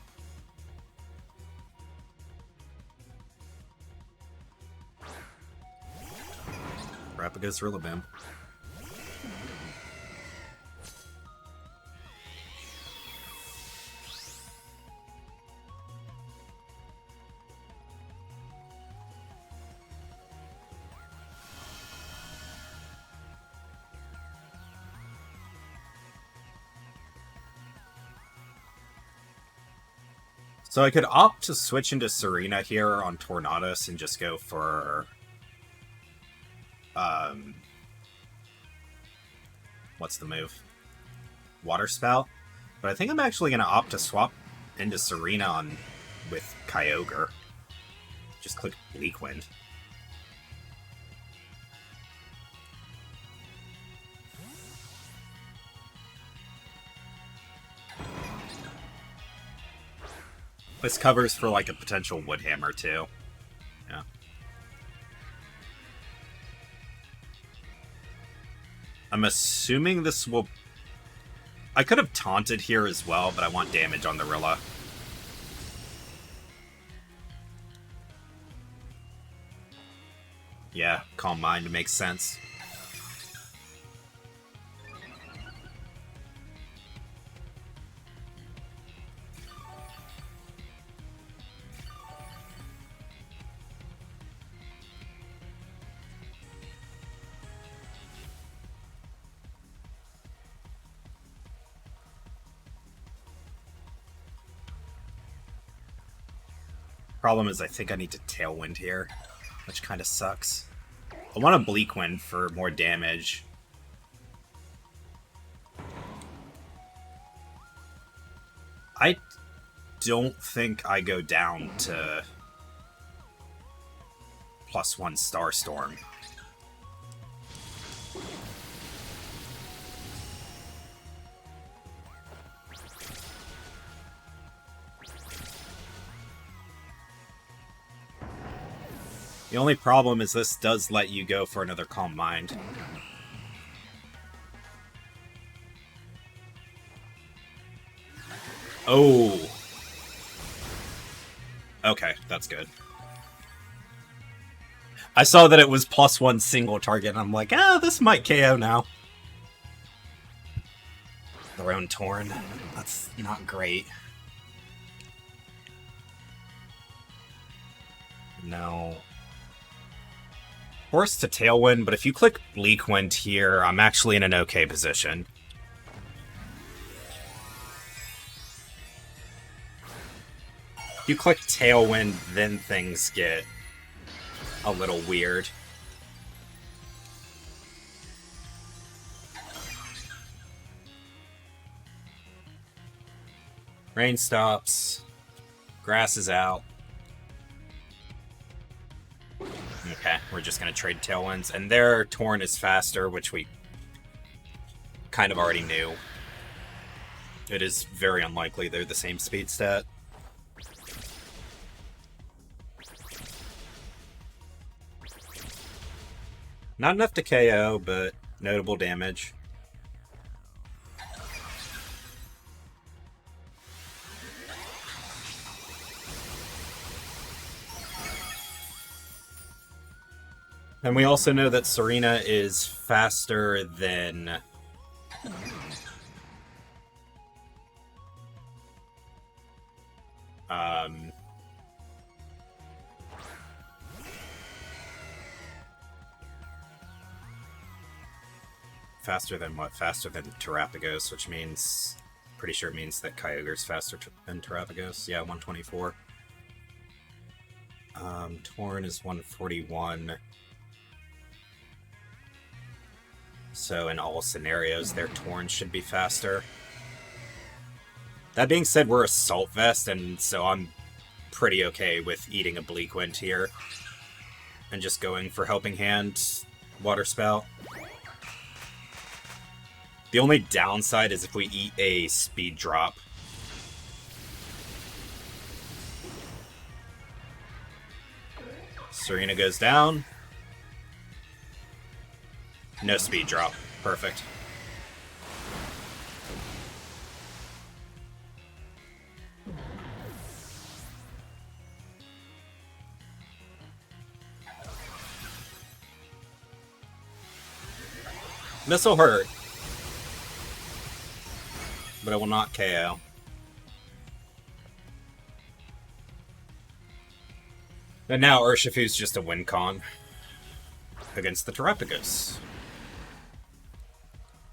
S1: Terapagos Rillaboom. So I could opt to switch into Tsareena here on Tornadus and just go for... what's the move? Water Spout? But I think I'm actually going to opt to swap into Tsareena with Kyogre. Just click Bleak Wind. This covers for like a potential Wood Hammer too. Yeah. I'm assuming this will... I could have taunted here as well, but I want damage on the Rilla. Yeah, Calm Mind makes sense. Problem is, I think I need to Tailwind here, which kind of sucks. I want a Bleak Wind for more damage. I don't think I go down to +1 Starstorm. The only problem is this does let you go for another Calm Mind. Oh. Okay, that's good. I saw that it was +1 single target, and I'm like, this might KO now. Their own Torn. That's not great. No. Forced to Tailwind, but if you click Bleak Wind here, I'm actually in an okay position. If you click Tailwind, then things get a little weird. Rain stops. Grass is out. Okay, we're just going to trade Tailwinds. And their Torn is faster, which we kind of already knew. It is very unlikely they're the same speed stat. Not enough to KO, but notable damage. And we also know that Tsareena is faster than... faster than what? Faster than Terapagos, which means... Pretty sure it means that Kyogre's faster than Terapagos. Yeah, 124. Torn is 141. So in all scenarios, their Torn should be faster. That being said, we're Assault Vest, and so I'm pretty okay with eating a Bleak Wind here. And just going for Helping Hand, Water Spout. The only downside is if we eat a Speed Drop. Tsareena goes down. No Speed Drop. Perfect. This'll hurt. But it will not KO. And now Urshifu's just a win con against the Terapagos.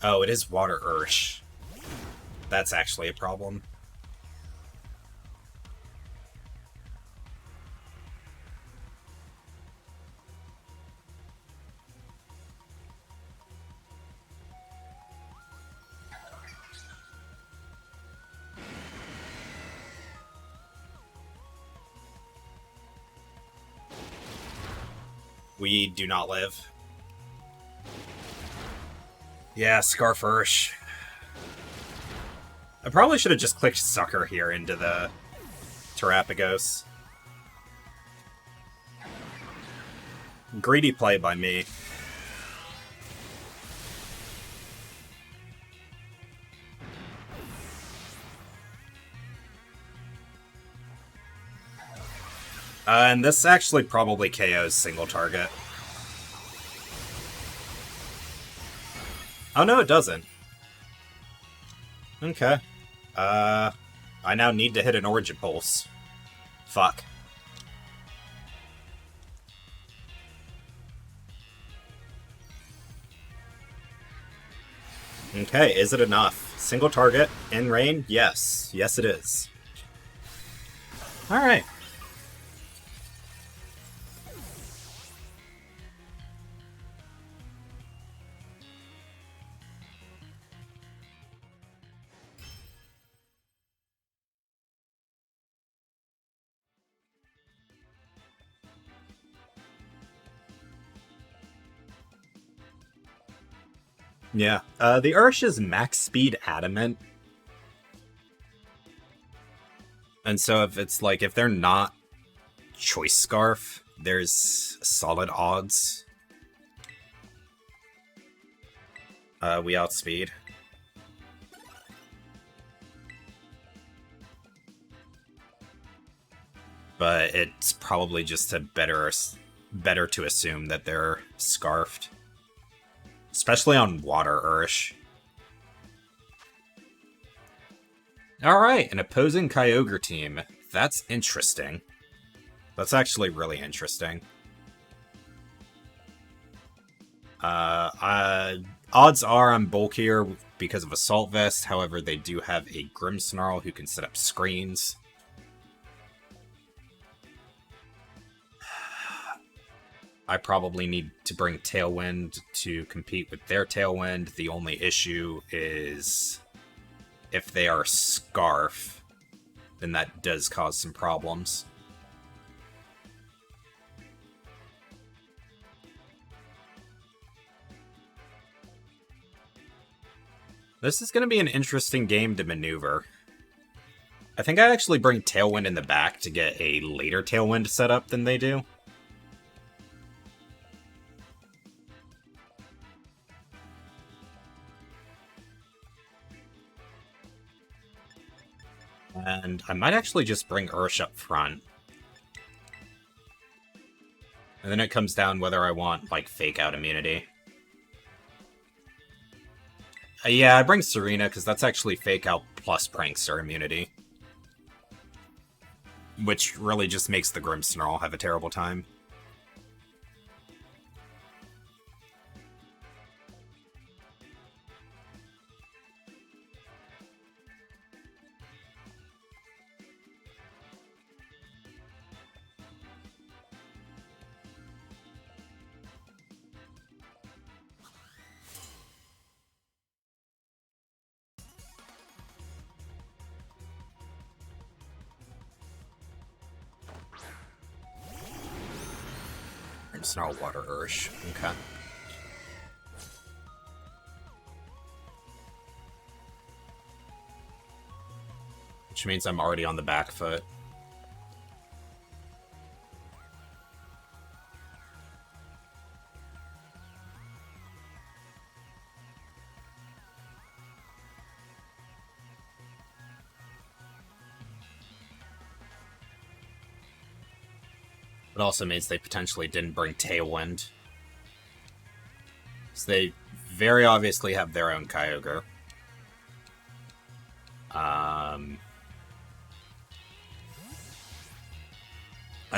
S1: Oh, it is Water Ursh. That's actually a problem. We do not live. Yeah, Scarf Ursh. I probably should have just clicked Sucker here into the Terapagos. Greedy play by me. And this actually probably KOs single target. Oh no, it doesn't. Okay. I now need to hit an Origin Pulse. Fuck. Okay, is it enough? Single target, in rain? Yes. Yes, it is. Alright. Yeah, the Ursh is max speed adamant. And so if it's like, if they're not Choice Scarf, there's solid odds. We outspeed. But it's probably just better to assume that they're Scarfed. Especially on Water Ursh. Alright, an opposing Kyogre team. That's interesting. That's actually really interesting. Odds are I'm bulkier because of Assault Vest, however they do have a Grimmsnarl who can set up screens. I probably need to bring Tailwind to compete with their Tailwind. The only issue is if they are Scarf, then that does cause some problems. This is going to be an interesting game to maneuver. I think I'd actually bring Tailwind in the back to get a later Tailwind setup than they do. And I might actually just bring Ursh up front. And then it comes down whether I want, like, Fake Out immunity. Yeah, I bring Tsareena, because that's actually Fake Out plus Prankster immunity. Which really just makes the Grimmsnarl have a terrible time. Snarl, Water, Ursh. Okay. Which means I'm already on the back foot. It also means they potentially didn't bring Tailwind. So they very obviously have their own Kyogre. I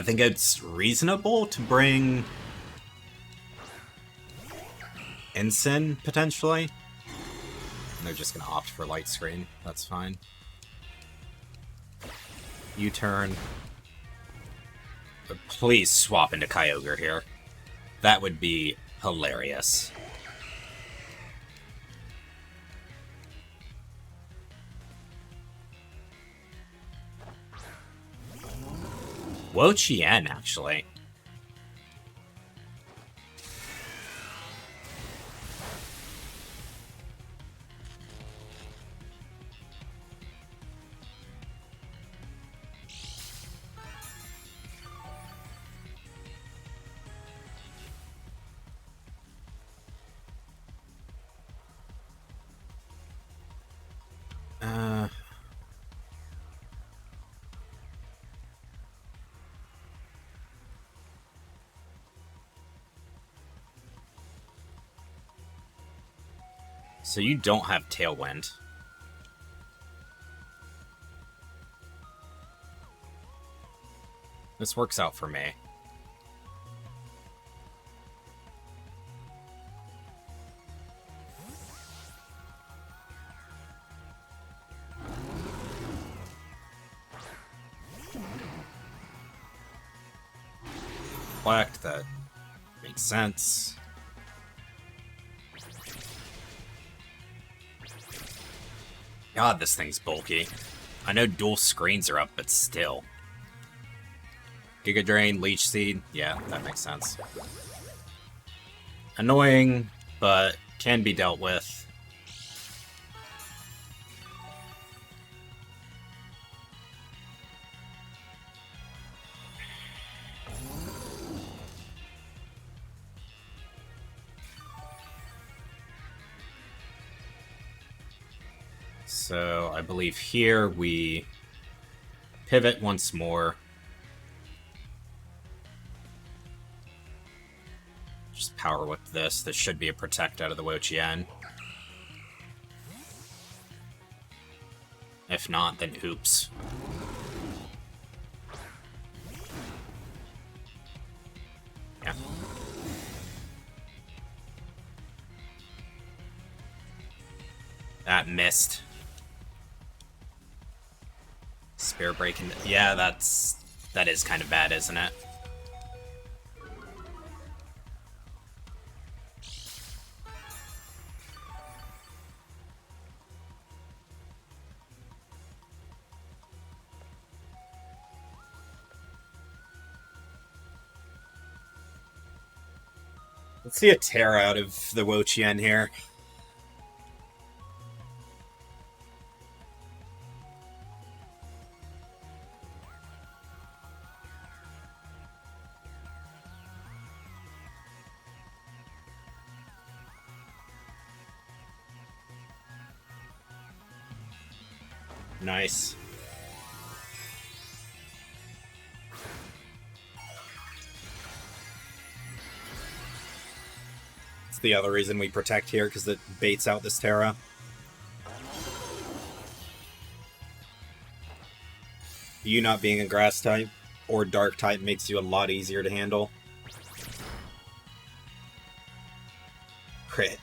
S1: think it's reasonable to bring Ensign, potentially. And they're just going to opt for Light Screen. That's fine. U-turn. But please swap into Kyogre here. That would be hilarious. Wo-Chien, actually. So you don't have Tailwind. This works out for me. Reflect, that makes sense. God, this thing's bulky. I know dual screens are up, but still. Giga Drain, Leech Seed, yeah, that makes sense. Annoying, but can be dealt with. So I believe here we pivot once more. Just Power Whip this. This should be a Protect out of the Wo-Chien. If not, then oops. Yeah. That missed. Spear breaking. Yeah, that is kind of bad, isn't it? Let's see a tear out of the Wo-Chien here. Nice. It's the other reason we protect here, because it baits out this Terra. You not being a grass type or dark type makes you a lot easier to handle. Crit.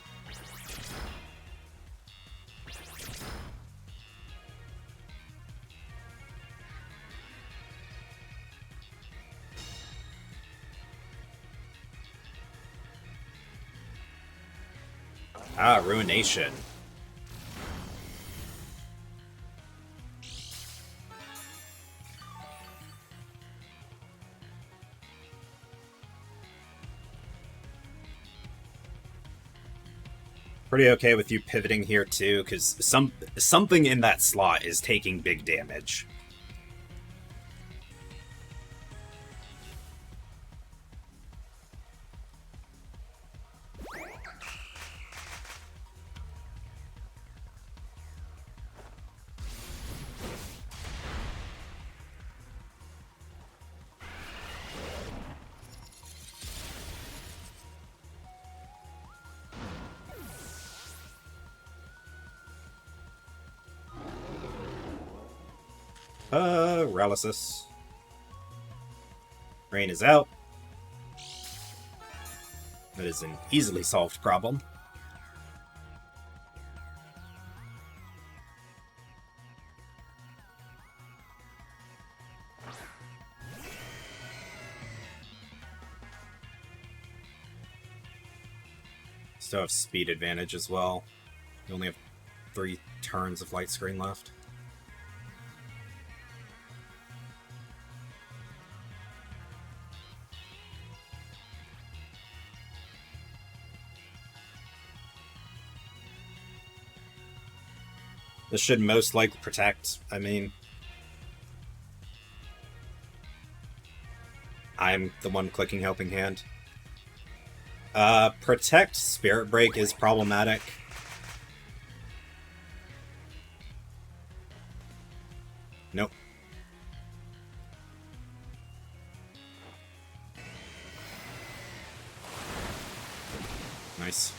S1: Ah, Ruination. Pretty okay with you pivoting here too, because something in that slot is taking big damage. Paralysis. Rain is out. That is an easily solved problem. Still have speed advantage as well. You only have 3 turns of light screen left. This should most likely protect. I mean, I'm the one clicking Helping Hand. Protect Spirit Break is problematic. Nope. Nice.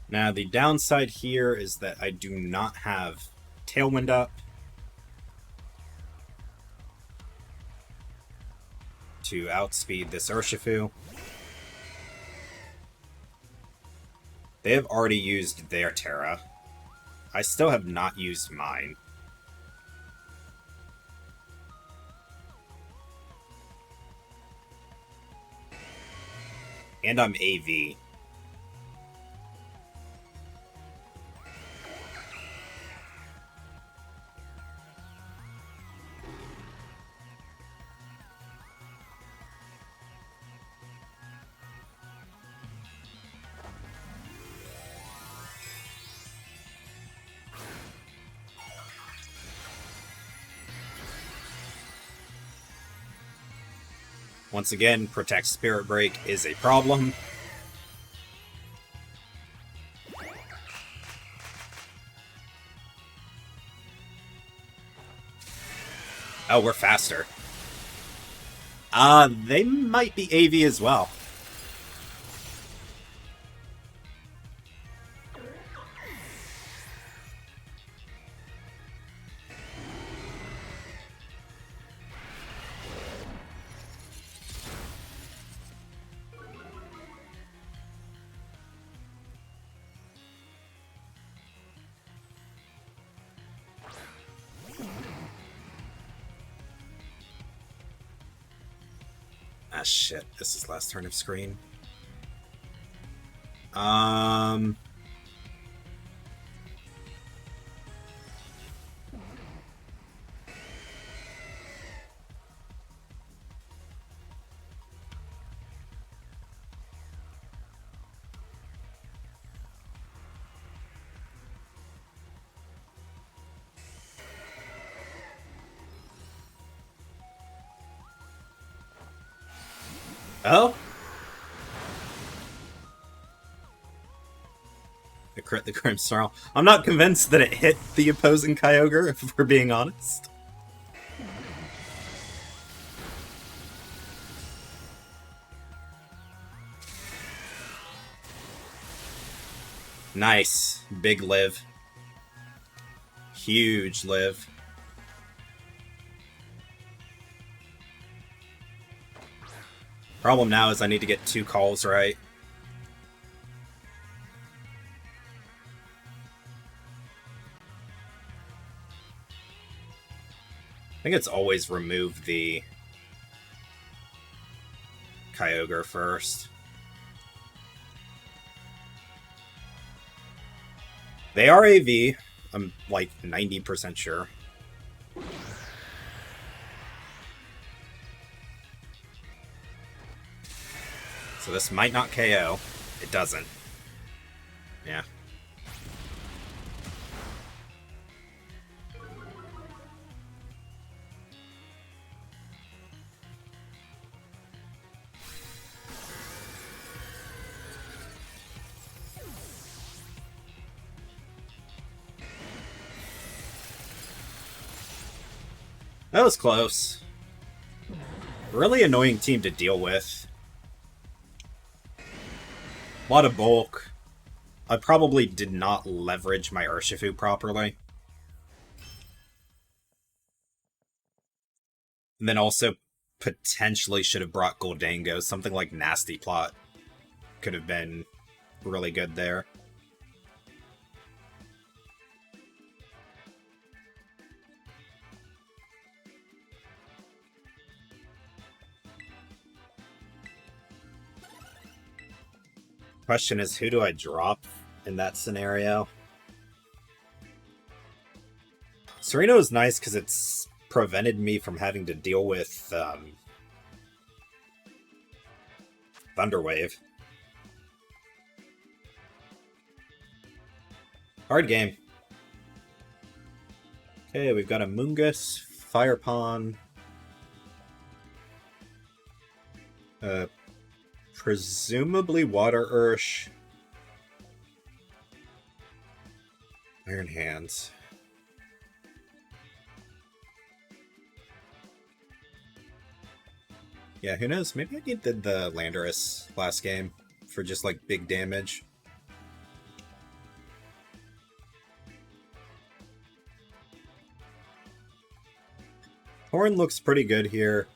S1: Now, the downside here is that I do not have Tailwind up. To outspeed this Urshifu. They have already used their Terra. I still have not used mine. And I'm AV. Once again, Protect Spirit Break is a problem. Oh, we're faster. They might be AV as well. Ah, shit. This is last turn of screen. Oh? The crit the Grim Snarl. I'm not convinced that it hit the opposing Kyogre, if we're being honest. Nice. Big live. Huge live. Problem now is I need to get 2 calls right. I think it's always remove the Kyogre first. They are AV. I'm like 90% sure. So this might not KO. It doesn't. Yeah. That was close. Really annoying team to deal with. A lot of bulk. I probably did not leverage my Urshifu properly. And then also potentially should have brought Goldango. Something like Nasty Plot could have been really good there. Question is, who do I drop in that scenario? Tsareena is nice because it's prevented me from having to deal with Thunderwave. Hard game. Okay, we've got a Mungus, Fire Pawn, presumably Water Ursh, Iron Hands. Yeah, who knows? Maybe I needed the Landorus last game for just like big damage. Horn looks pretty good here.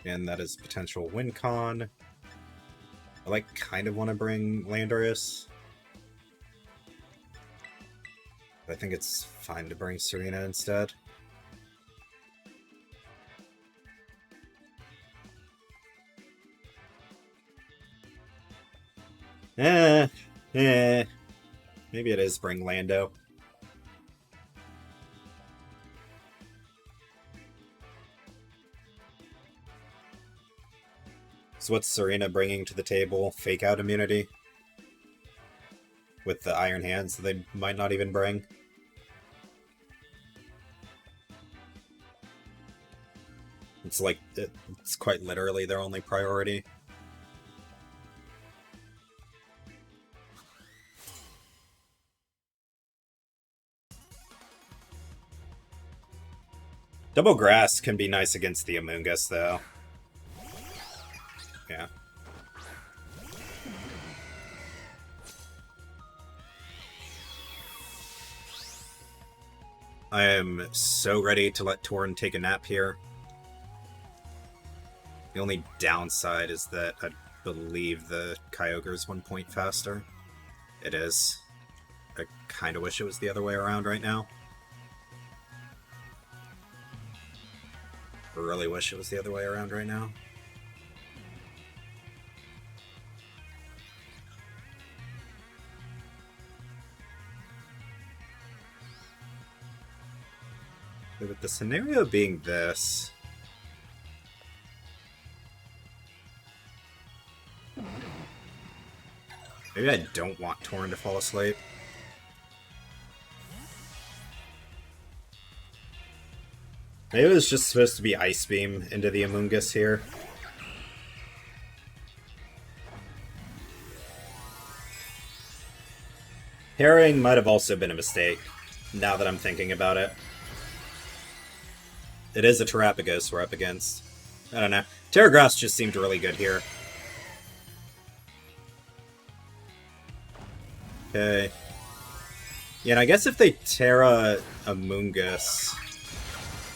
S1: And that is potential win con. I like kind of want to bring Landorus. But I think it's fine to bring Tsareena instead. Maybe it is bring Lando. So what's Tsareena bringing to the table? Fake out immunity? With the Iron Hands that they might not even bring? It's like, it's quite literally their only priority. Double Grass can be nice against the Amoonguss, though. Yeah. I am so ready to let Torn take a nap here. The only downside is that I believe the Kyogre is 1 point faster. It is. I kind of wish it was the other way around right now. I really wish it was the other way around right now. But with the scenario being this... maybe I don't want Torn to fall asleep. Maybe it was just supposed to be Ice Beam into the Amoonguss here. Parrying might have also been a mistake, now that I'm thinking about it. It is a Terapagos we're up against. I don't know. Terragrass just seemed really good here. Okay. Yeah, and I guess if they Terra Amoonguss,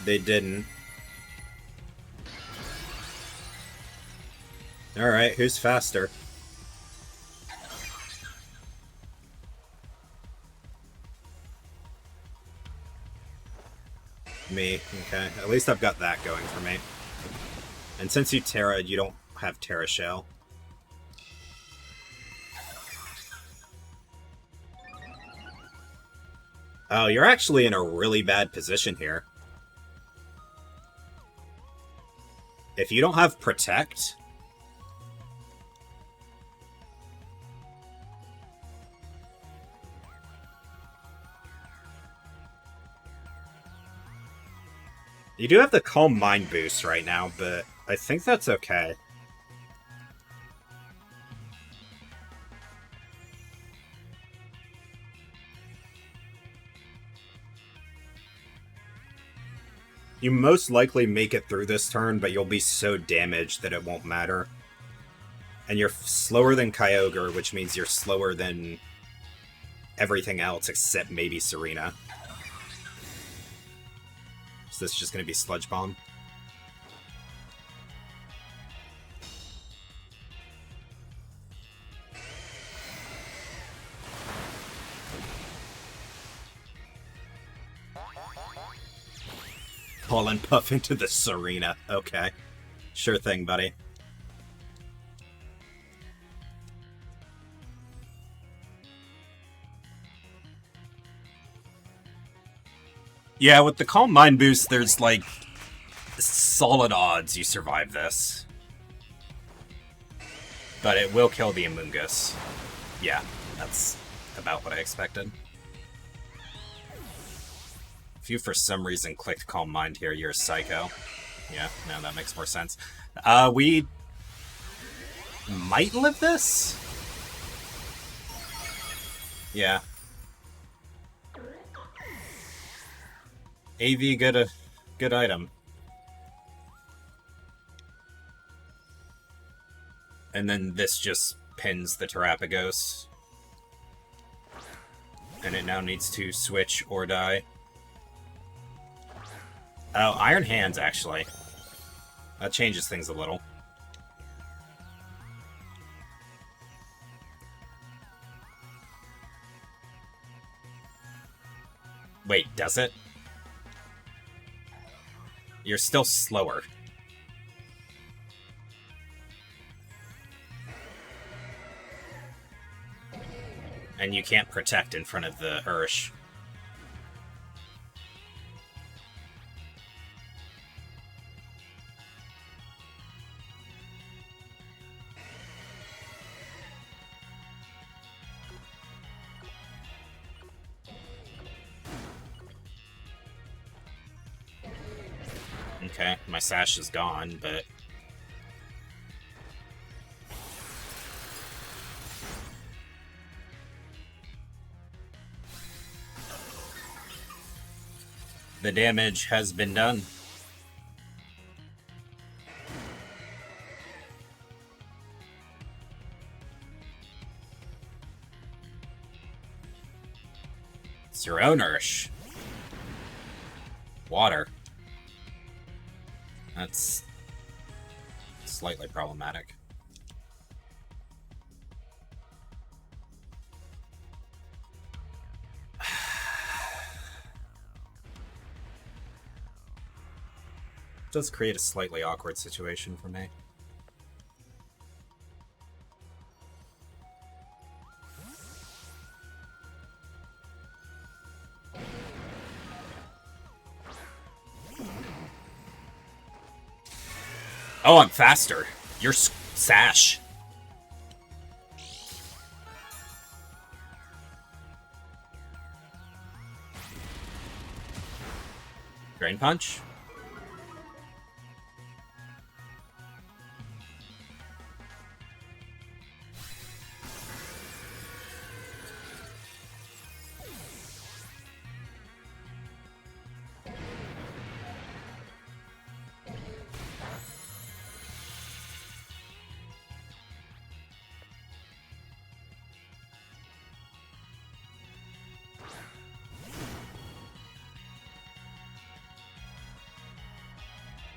S1: they didn't. Alright, who's faster? Me, okay. At least I've got that going for me. And since you Terra, you don't have Terra Shell. Oh, you're actually in a really bad position here. If you don't have Protect... You do have the Calm Mind boost right now, but I think that's okay. You most likely make it through this turn, but you'll be so damaged that it won't matter. And you're slower than Kyogre, which means you're slower than everything else except maybe Tsareena. So this is just going to be Sludge Bomb. Pollen Puff into the Tsareena. Okay. Sure thing, buddy. Yeah, with the Calm Mind boost, there's, like, solid odds you survive this. But it will kill the Amoonguss. Yeah, that's about what I expected. If you for some reason clicked Calm Mind here, you're a psycho. Yeah, no, that makes more sense. We might live this? Yeah. AV, good item. And then this just pins the Terapagos. And it now needs to switch or die. Oh, Iron Hands, actually. That changes things a little. Wait, does it? You're still slower. And you can't protect in front of the Ursh. Okay, my sash is gone, but... the damage has been done. It's your own Ursh. Water. That's slightly problematic. It does create a slightly awkward situation for me. Oh, I'm faster. You're sash. Drain Punch?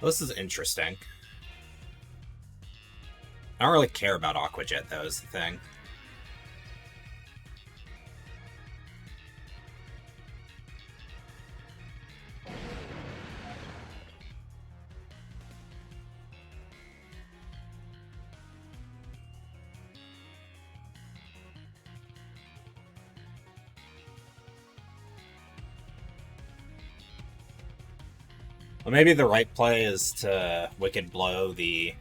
S1: Well, this is interesting. I don't really care about Aqua Jet, though, is the thing. Well, maybe the right play is to Wicked Blow the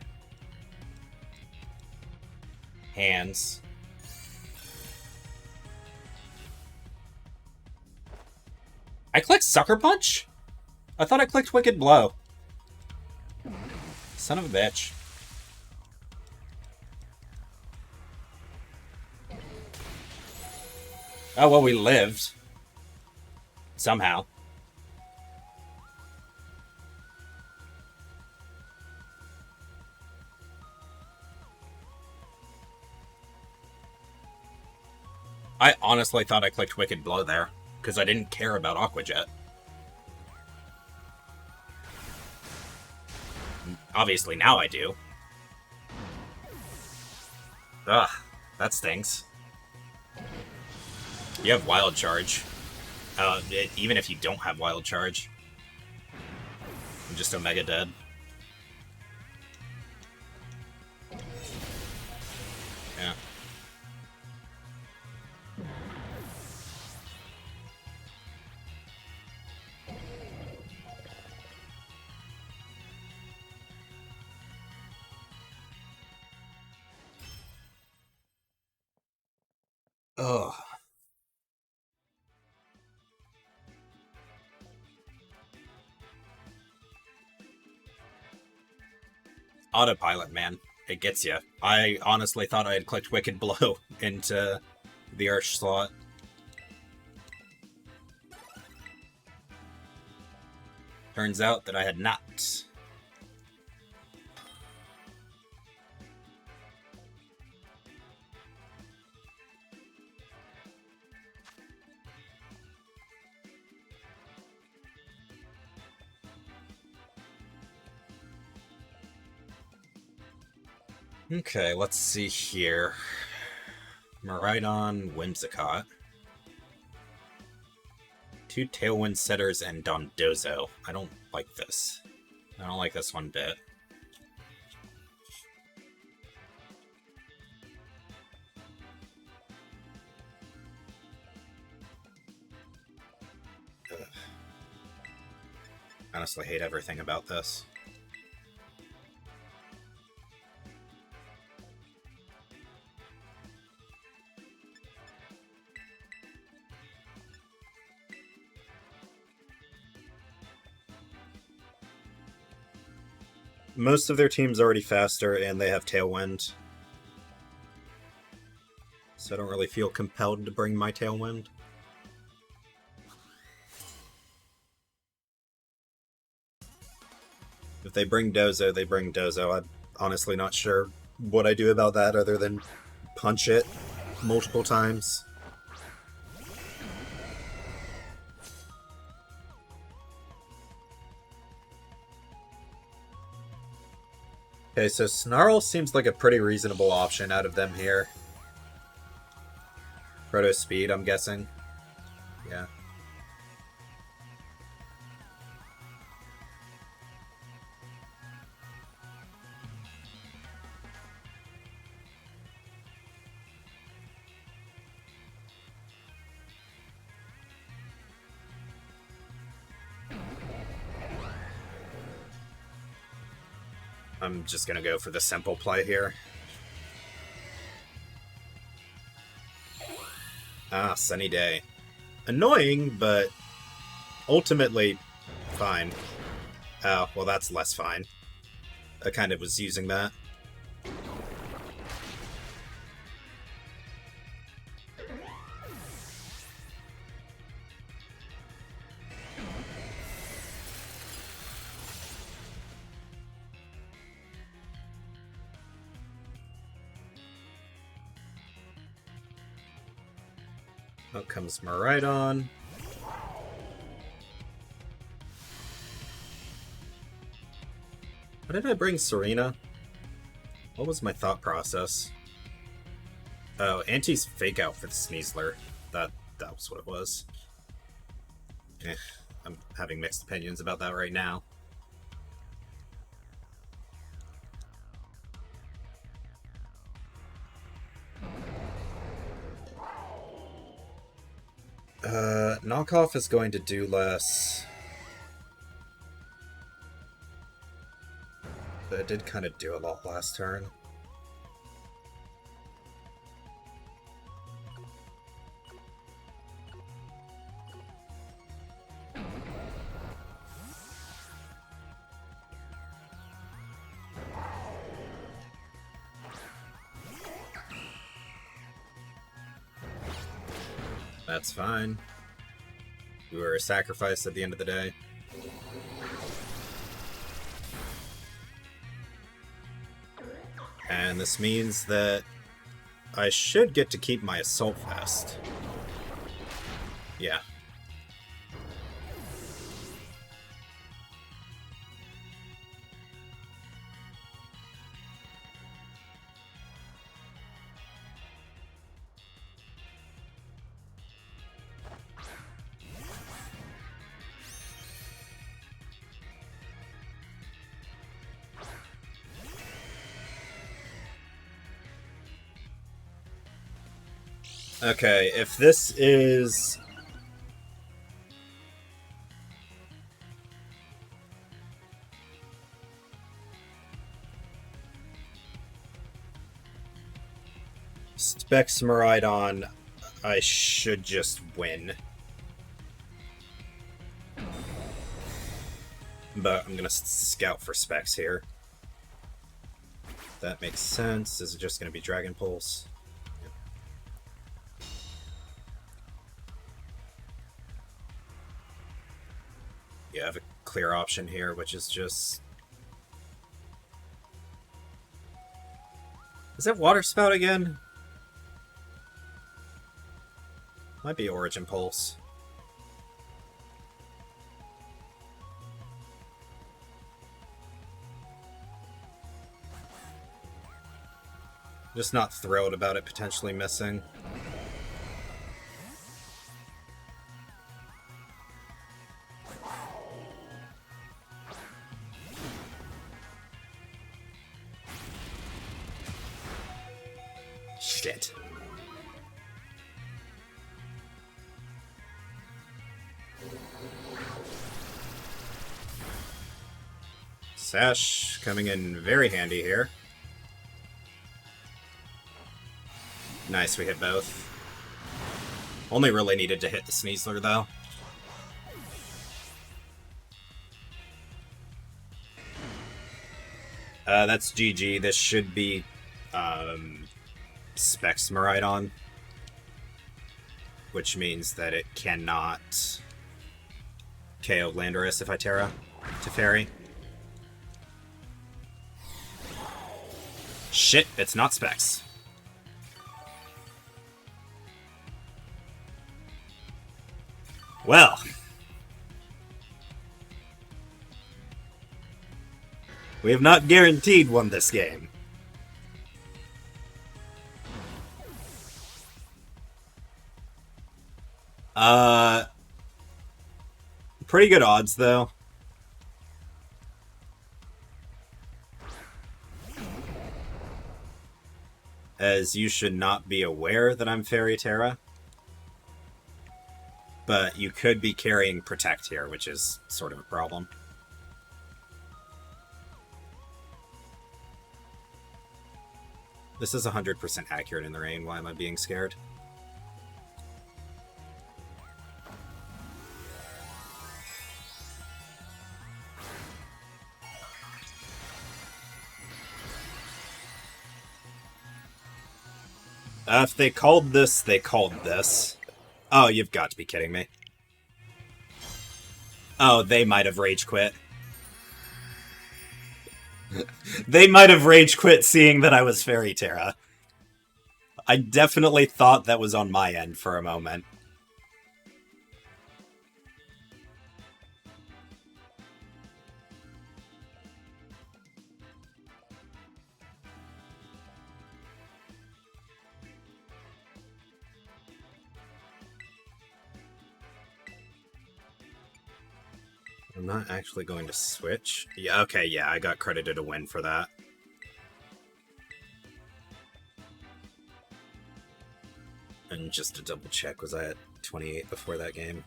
S1: hands. I clicked Sucker Punch? I thought I clicked Wicked Blow. Son of a bitch. Oh, well, we lived. Somehow. I honestly thought I clicked Wicked Blow there, because I didn't care about Aqua Jet. Obviously, now I do. Ugh, that stings. You have Wild Charge. Even if you don't have Wild Charge. I'm just Omega dead. Yeah. Ugh. Autopilot, man. It gets you. I honestly thought I had clicked Wicked Blow into the Arch slot. Turns out that I had not. Okay, let's see here. Miraidon, Whimsicott. 2 Tailwind Setters and Dondozo. I don't like this. I don't like this one bit. Ugh. I honestly hate everything about this. Most of their team's already faster, and they have Tailwind. So I don't really feel compelled to bring my Tailwind. If they bring Dozo, they bring Dozo. I'm honestly not sure what I do about that other than punch it multiple times. Okay, so Snarl seems like a pretty reasonable option out of them here. Proto Speed, I'm guessing. Yeah. I'm just gonna go for the simple play here. Ah, Sunny Day. Annoying, but ultimately fine. Oh, well that's less fine. I kind of was using that. Out comes Miraidon. Why did I bring Tsareena? What was my thought process? Oh, Auntie's fake out for the Sneasler. That was what it was. I'm having mixed opinions about that right now. Knockoff is going to do less. did kind of do a lot last turn. That's fine. We were a sacrifice at the end of the day. And this means that I should get to keep my Assault Vest. Yeah. Okay, if this is... Specs Maridon, I should just win. But I'm gonna scout for Specs here. That makes sense. Is it just gonna be Dragon Pulse? Yeah, I have a clear option here, which is just... Is that Water Spout again? Might be Origin Pulse. Just not thrilled about it potentially missing. Shit. Sash coming in very handy here. Nice, we hit both. Only really needed to hit the Sneasler, though. That's GG. This should be Specs Maridon, which means that it cannot KO Landorus if I Terra to Fairy. Shit, it's not Specs. Well, we have not guaranteed won this game. Pretty good odds, though. As you should not be aware that I'm Fairy Terra. But you could be carrying Protect here, which is sort of a problem. This is 100% accurate in the rain. Why am I being scared? If they called this, they called this. Oh, you've got to be kidding me. Oh, they might have rage quit. They might have rage quit seeing that I was Fairy Terra. I definitely thought that was on my end for a moment. I'm not actually going to switch. Yeah, okay, yeah, I got credited a win for that. And just to double check, was I at 28 before that game?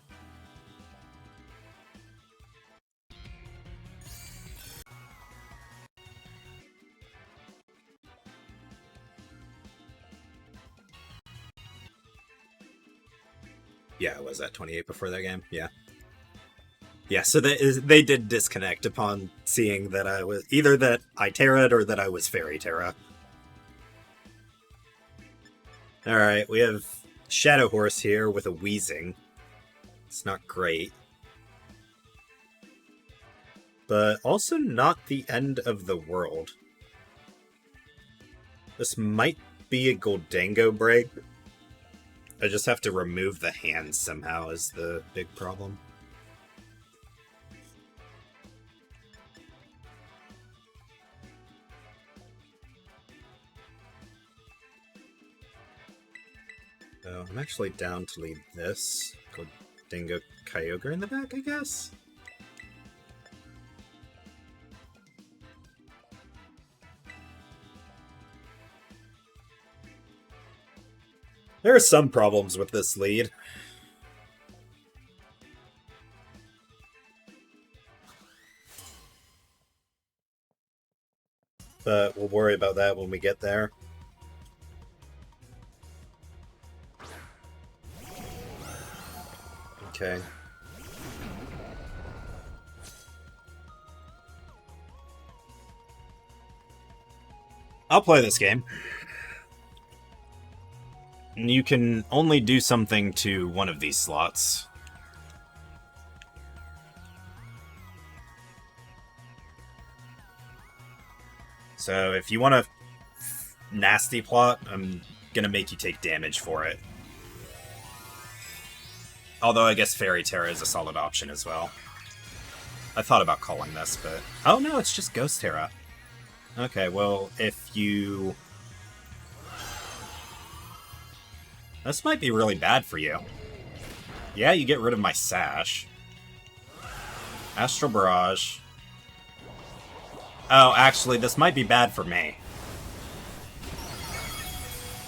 S1: Yeah, was that 28 before that game? Yeah. Yeah, so they did disconnect upon seeing that I was either that I Terra'd or that I was Fairy Terra. Alright, we have Shadow Horse here with a Wheezing. It's not great. But also not the end of the world. This might be a Goldango break. I just have to remove the hands somehow is the big problem. So I'm actually down to leave this. Goldango Kyogre in the back, I guess? There are some problems with this lead. But we'll worry about that when we get there. Okay. I'll play this game. You can only do something to one of these slots. So if you want a nasty plot, I'm gonna make you take damage for it. Although I guess Fairy Terra is a solid option as well. I thought about calling this, but... Oh no, it's just Ghost Terra. Okay, well, if you... This might be really bad for you. Yeah, you get rid of my Sash. Astral Barrage. Oh, actually, this might be bad for me.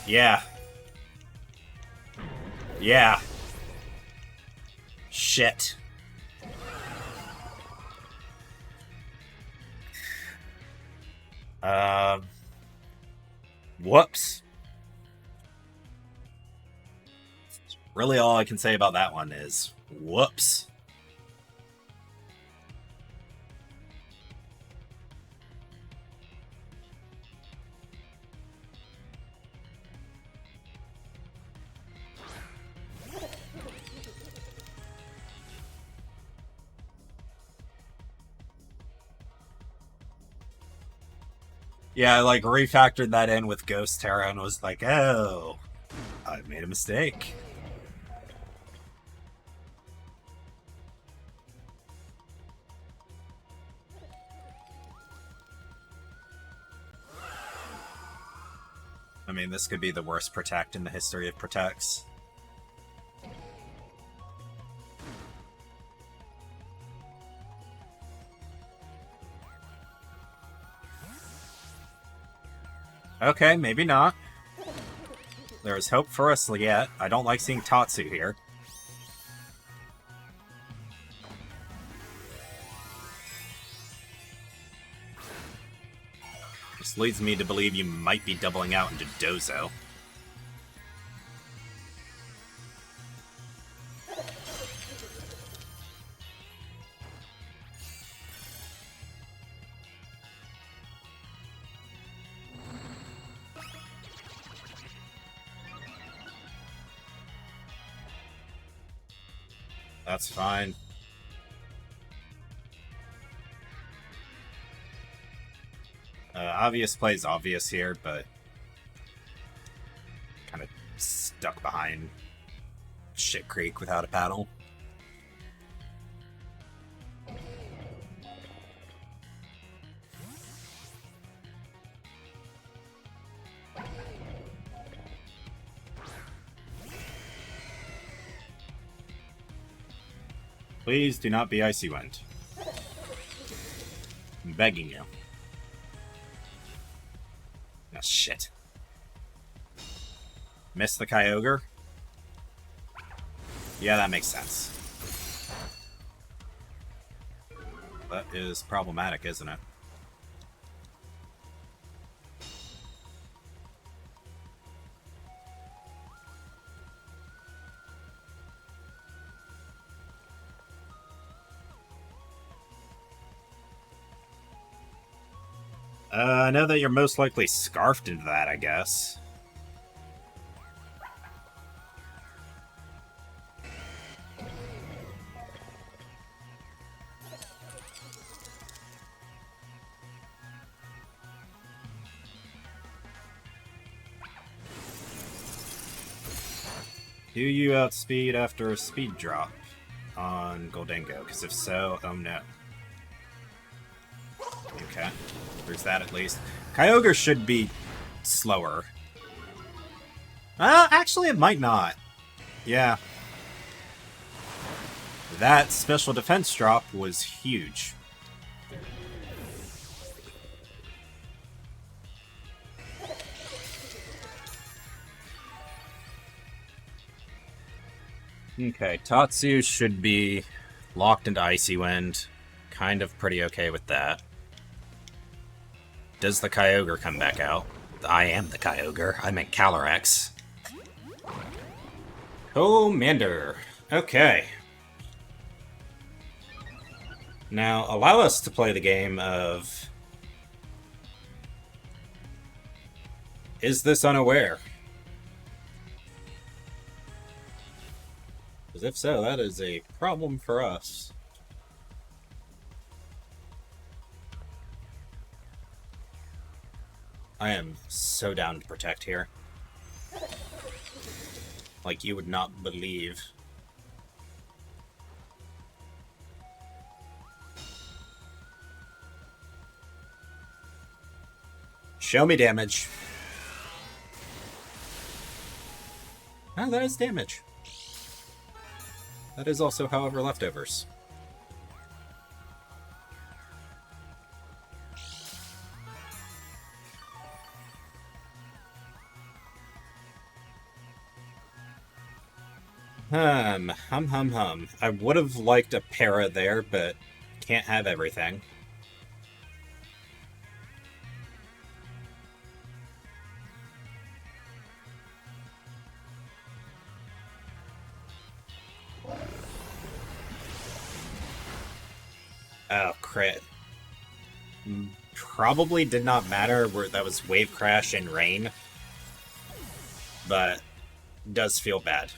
S1: Yeah. Yeah. Shit. Whoops. Really all I can say about that one is, whoops. Yeah, I like refactored that in with Ghost Terra and was like, oh, I made a mistake. I mean, this could be the worst Protect in the history of Protects. Okay, maybe not. There is hope for us yet. I don't like seeing Tatsu here. This leads me to believe you might be doubling out into Dozo. That's fine. Obvious plays obvious here, but kind of stuck behind Shit Creek without a paddle. Please do not be Icy Wind. I'm begging you. Oh, shit. Miss the Kyogre? Yeah, that makes sense. That is problematic, isn't it? I know that you're most likely scarfed into that, I guess. Do you outspeed after a speed drop on Goldengo? Because if so, oh no. Okay, there's that at least. Kyogre should be slower. Actually it might not. Yeah. That special defense drop was huge. Okay, Tatsu should be locked into Icy Wind. Kind of pretty okay with that. Does the Kyogre come back out? I am the Kyogre. I meant Calyrex. Commander. Okay. Now, allow us to play the game of... Is this unaware? Because if so, that is a problem for us. I am so down to protect here. Like you would not believe. Show me damage. Oh, that is damage. That is also, however, leftovers. Hum. I would have liked a para there, but can't have everything. Oh, crit. Probably did not matter where that was Wave Crash and Rain, but does feel bad.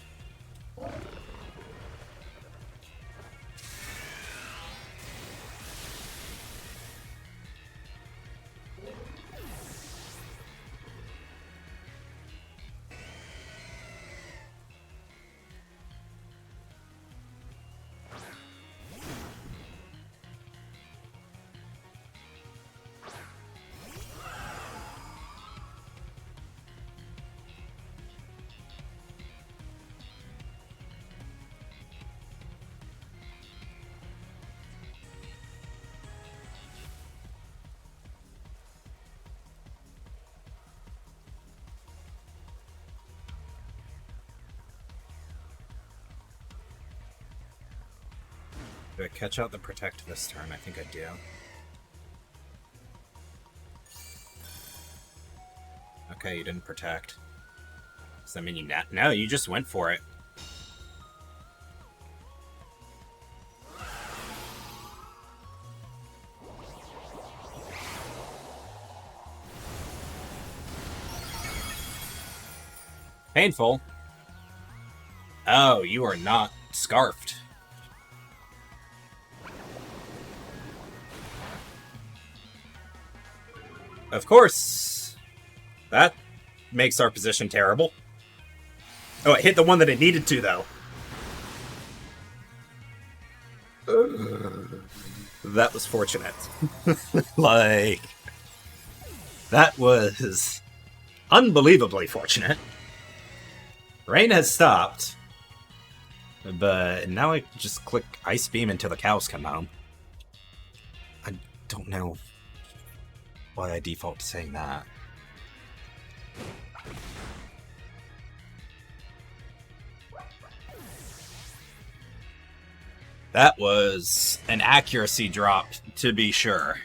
S1: Do I catch out the Protect this turn? I think I do. Okay, you didn't Protect. Does that mean you No, you just went for it. Painful. Oh, you are not scarfed. Of course. That makes our position terrible. Oh, it hit the one that it needed to, though. That was fortunate. Like, that was unbelievably fortunate. Rain has stopped, but now I just click Ice Beam until the cows come home. I don't know why I default to saying that. That was an accuracy drop, to be sure.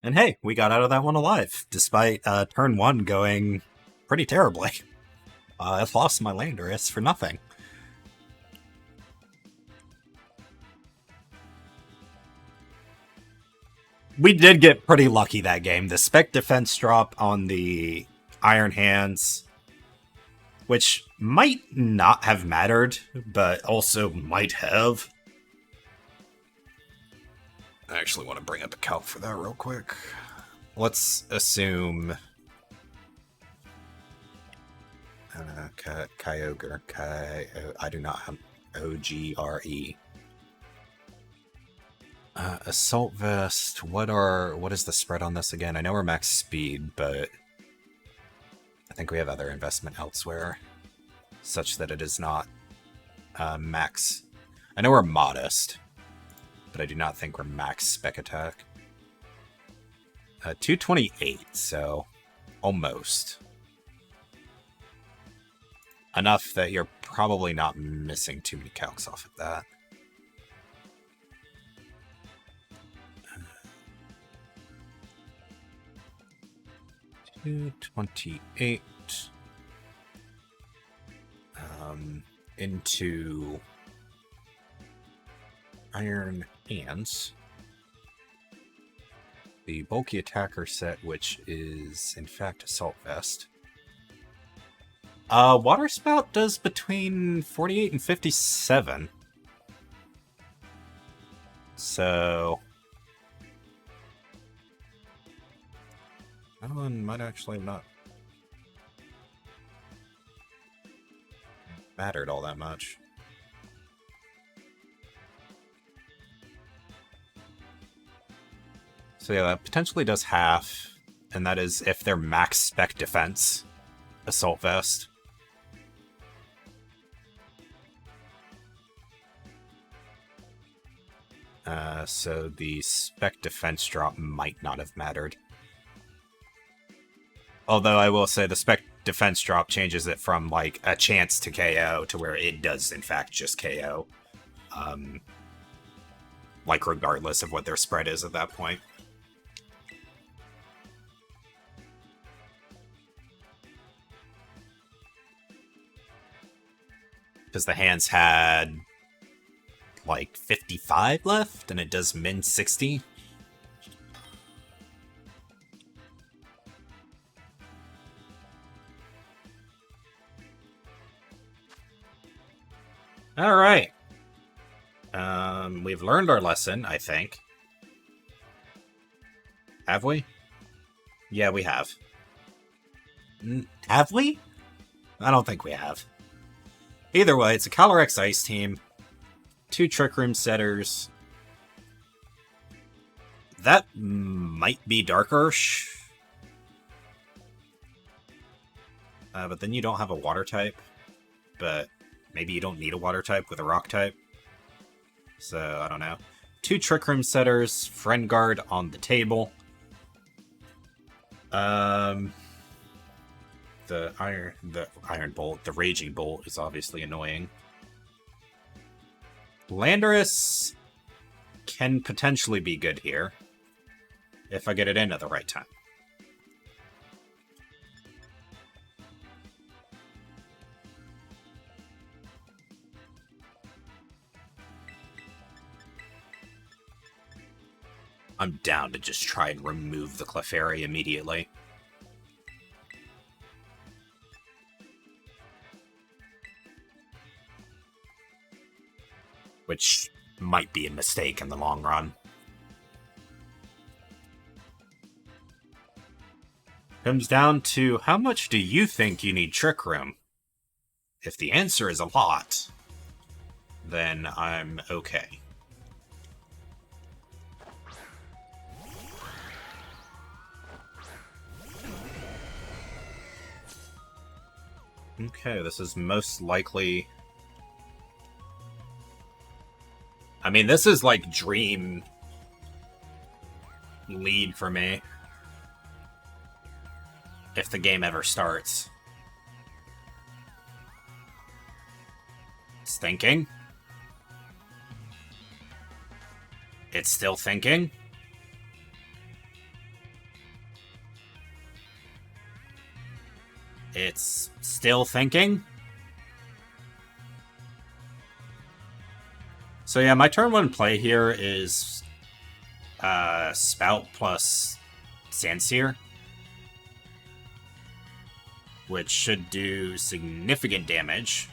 S1: And hey, we got out of that one alive, despite turn one going pretty terribly. I lost my Landorus for nothing. We did get pretty lucky that game. The spec defense drop on the Iron Hands, which might not have mattered, but also might have. I actually want to bring up a calc for that real quick. Let's assume... Kyogre. I do not have OGRE. Assault Vest. What is the spread on this again? I know we're max speed, but I think we have other investment elsewhere, such that it is not max. I know we're modest, but I do not think we're max spec attack. 228, so almost. Enough that you're probably not missing too many calcs off of that. $228 into Iron Hands. The bulky attacker set, which is in fact Assault Vest. Water Spout does between 48 and 57. So that one might actually not mattered all that much. So yeah, that potentially does half, and that is if they're max spec defense Assault Vest. So the spec defense drop might not have mattered. Although I will say the spec defense drop changes it from like a chance to KO to where it does in fact just KO. Like regardless of what their spread is at that point. Because the hands had like 55 left, and it does min 60. All right. We've learned our lesson, I think. Have we? Yeah, we have. Have we? I don't think we have. Either way, it's a Calyrex Ice team. 2 Trick Room setters. That might be Dark Ursh. But then you don't have a water type. But maybe you don't need a water type with a rock type. So, I don't know. 2 Trick Room setters. Friend Guard on the table. The Iron Bolt, the Raging Bolt is obviously annoying. Landorus can potentially be good here if I get it in at the right time. I'm down to just try and remove the Clefairy immediately. Which might be a mistake in the long run. Comes down to how much do you think you need Trick Room? If the answer is a lot, then I'm okay. Okay, this is most likely... I mean, this is like dream lead for me. If the game ever starts. It's thinking. It's still thinking. It's still thinking. So yeah, my turn 1 play here is Spout plus Sandseer, which should do significant damage.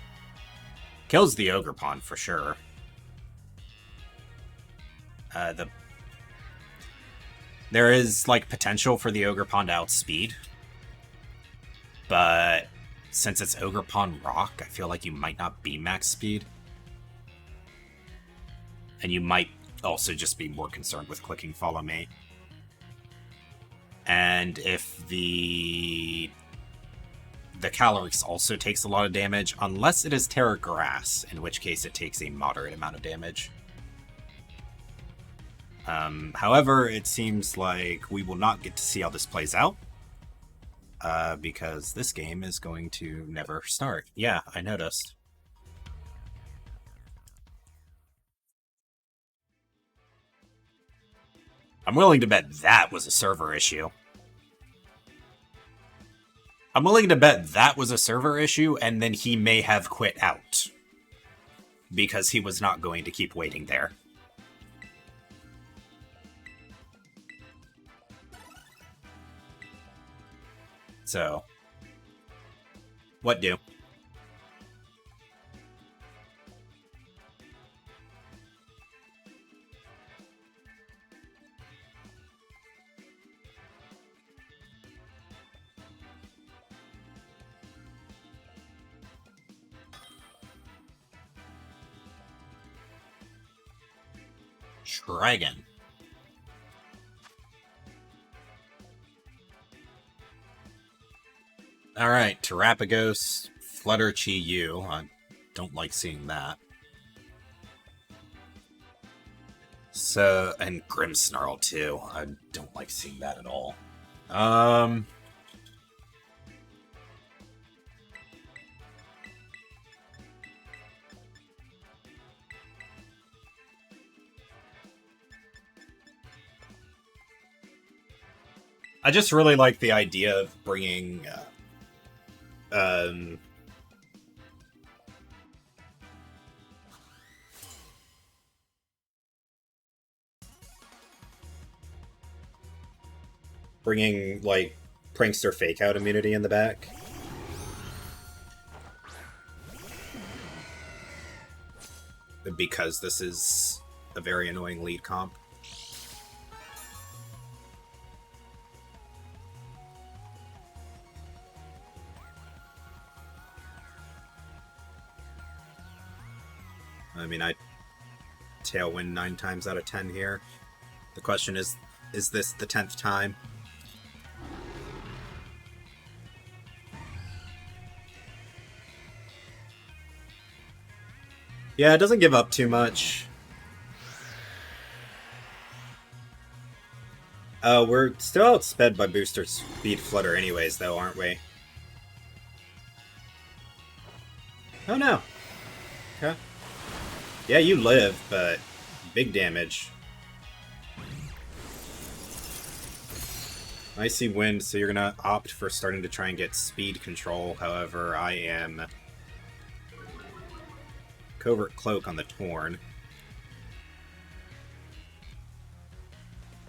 S1: Kills the Ogerpon for sure. There is, like, potential for the Ogerpon to outspeed. But since it's Ogerpon Rock, I feel like you might not be max speed. And you might also just be more concerned with clicking Follow Me. And if the Calyrex also takes a lot of damage, unless it is Terra Grass, in which case it takes a moderate amount of damage. However, it seems like we will not get to see how this plays out. Because this game is going to never start. Yeah, I noticed. I'm willing to bet that was a server issue. I'm willing to bet that was a server issue, and then he may have quit out. Because he was not going to keep waiting there. So, what do? Dragon. Alright, Terapagos, Flutter Chi-Yu. I don't like seeing that. So, and Grimmsnarl too. I don't like seeing that at all. I just really like the idea of bringing like, Prankster Fake Out immunity in the back. Because this is a very annoying lead comp. I mean, I Tailwind 9 times out of 10 here. The question is this the 10th time? Yeah, it doesn't give up too much. We're still outsped by Booster Speed Flutter anyways, though, aren't we? Oh, no. Okay. Yeah, you live, but big damage. Icy Wind, so you're gonna opt for starting to try and get speed control. However, I am Covert Cloak on the Torn.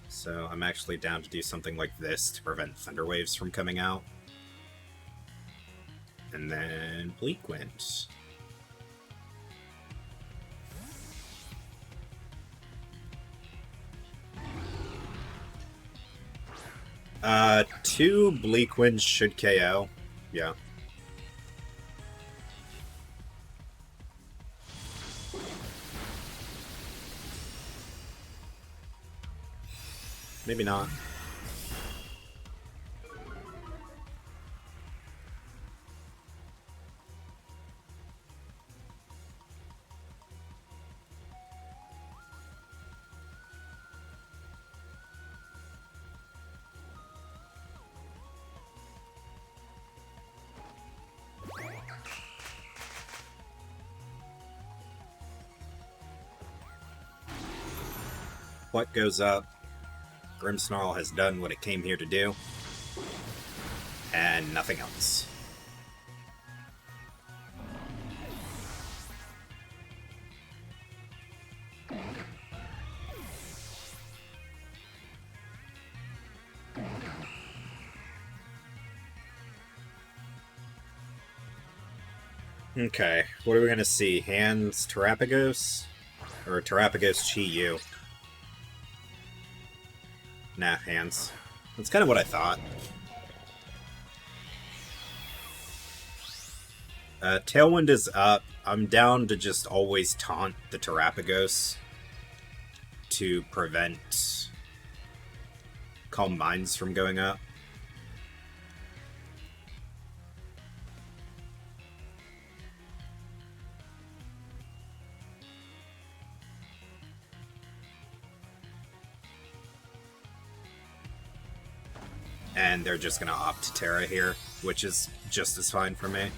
S1: So I'm actually down to do something like this to prevent Thunder Waves from coming out. And then Bleak Wind. Two Bleak Winds should KO. Yeah. Maybe not. What goes up? Grimmsnarl has done what it came here to do. And nothing else. Okay, what are we gonna see? Hands Terapagos? Or Terapagos Chi-Yu? Nah, hands. That's kind of what I thought. Tailwind is up. I'm down to just always taunt the Terapagos to prevent Calm Minds from going up. And they're just gonna opt to Terra here, which is just as fine for me.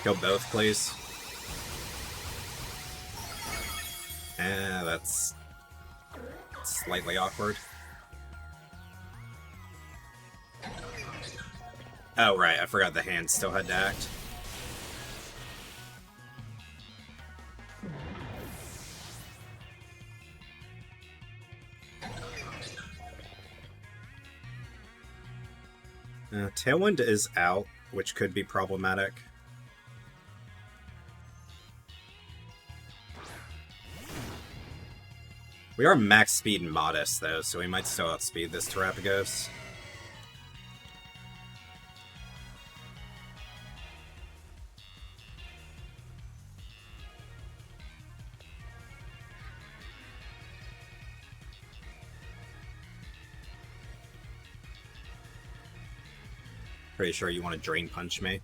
S1: Kill both, please. That's slightly awkward. Oh, right, I forgot the hand still had to act. Tailwind is out, which could be problematic. We are max speed and modest, though, so we might still outspeed this Terapagos. Pretty sure you want to Drain Punch me.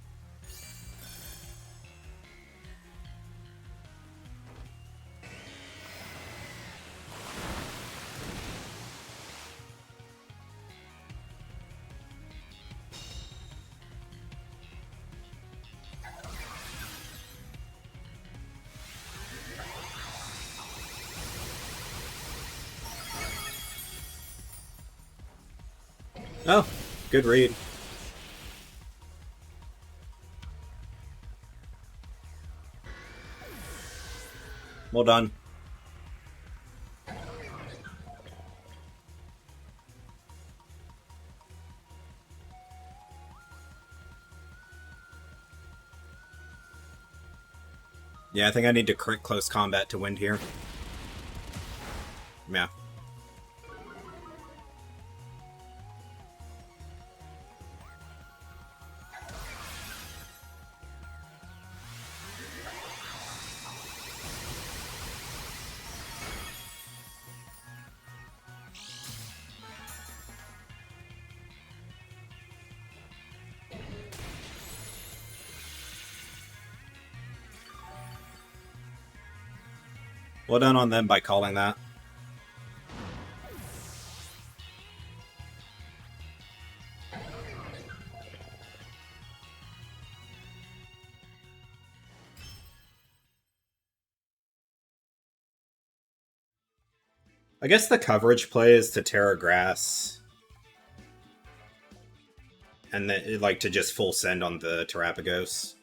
S1: Oh, good read. Well done. Yeah, I think I need to crit close combat to win here. Yeah. Well done on them by calling that. I guess the coverage play is to Terra Grass. And then, like, to just full send on the Terapagos.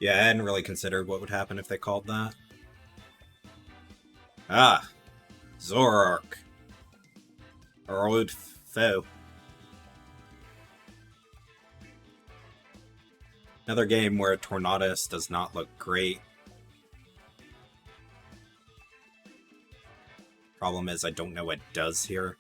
S1: Yeah, I hadn't really considered what would happen if they called that. Ah, Zoroark. Our old foe. Another game where Tornadus does not look great. Problem is, I don't know what it does here.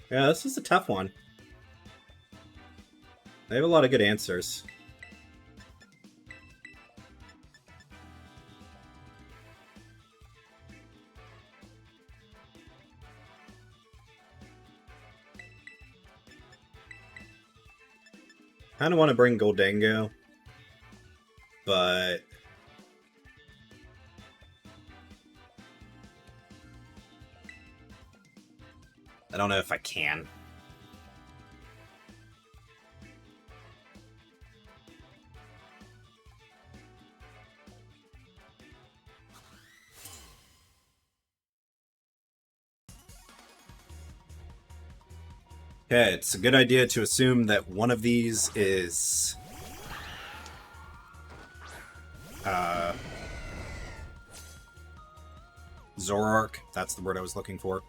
S1: Yeah, this is a tough one. They have a lot of good answers. Kind of want to bring Goldango, but I don't know if I can. Okay, it's a good idea to assume that one of these is Zoroark. That's the word I was looking for.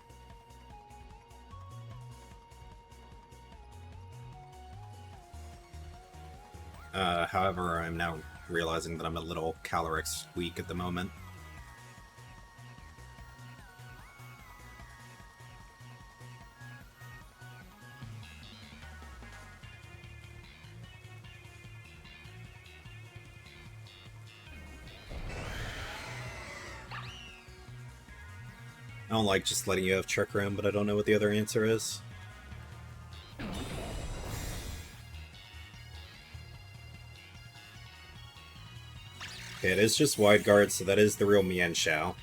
S1: However, I'm now realizing that I'm a little Calyrex weak at the moment. I don't like just letting you have Trick Room, but I don't know what the other answer is. Okay, it is just Wide Guard, so that is the real Mienshao.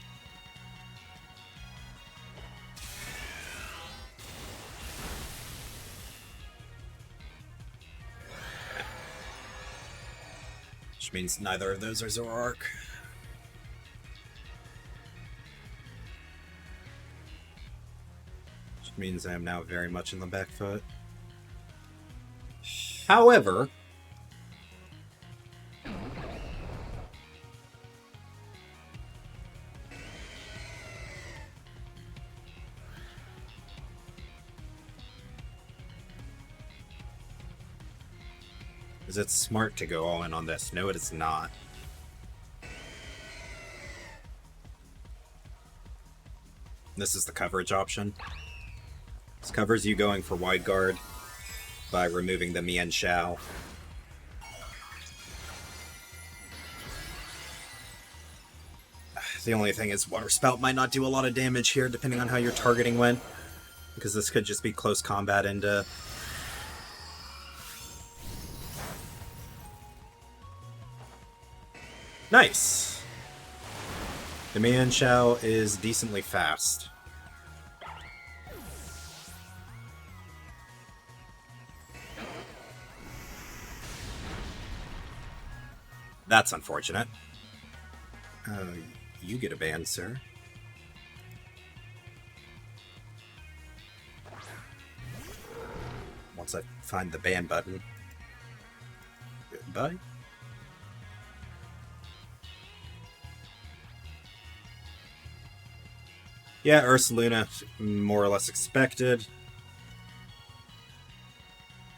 S1: Which means neither of those are Zoroark. Which means I am now very much in the back foot. However, is it smart to go all in on this? No, it is not. This is the coverage option. This covers you going for Wide Guard by removing the Mienshao. The only thing is Water Spout might not do a lot of damage here depending on how your targeting went, because this could just be close combat into... Nice! The Mienshao is decently fast. That's unfortunate. You get a ban, sir. Once I find the ban button. Goodbye. Yeah, Ursaluna, more or less expected.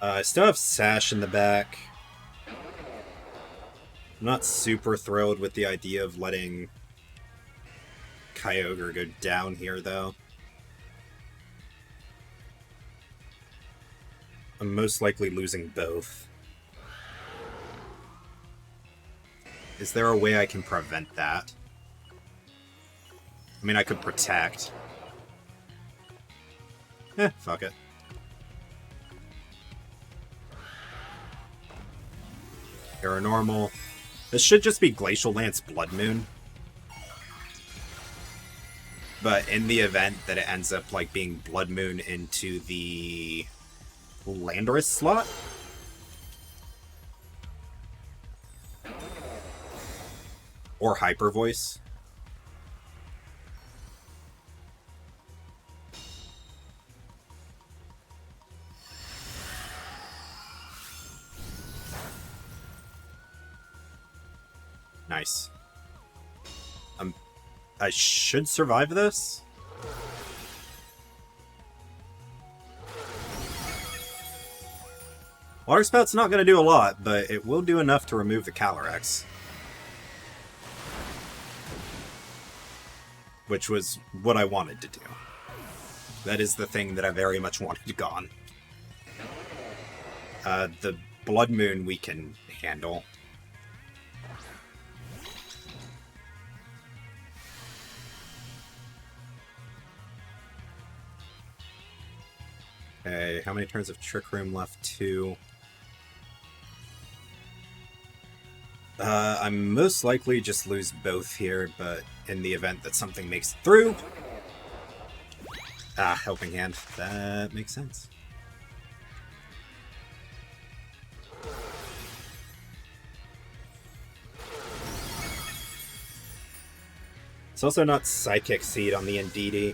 S1: I still have Sash in the back. I'm not super thrilled with the idea of letting Kyogre go down here, though. I'm most likely losing both. Is there a way I can prevent that? I mean, I could protect. Fuck it. Paranormal. This should just be Glacial Lance Blood Moon. But in the event that it ends up like being Blood Moon into the Landorus slot, or Hyper Voice. Nice. I should survive this. Water Spout's not going to do a lot, but it will do enough to remove the Calyrex. Which was what I wanted to do. That is the thing that I very much wanted gone. The Blood Moon we can handle. Okay, how many turns of Trick Room left? 2. I most likely just lose both here, but in the event that something makes it through... Helping Hand. That makes sense. It's also not Psychic Seed on the Indeedee.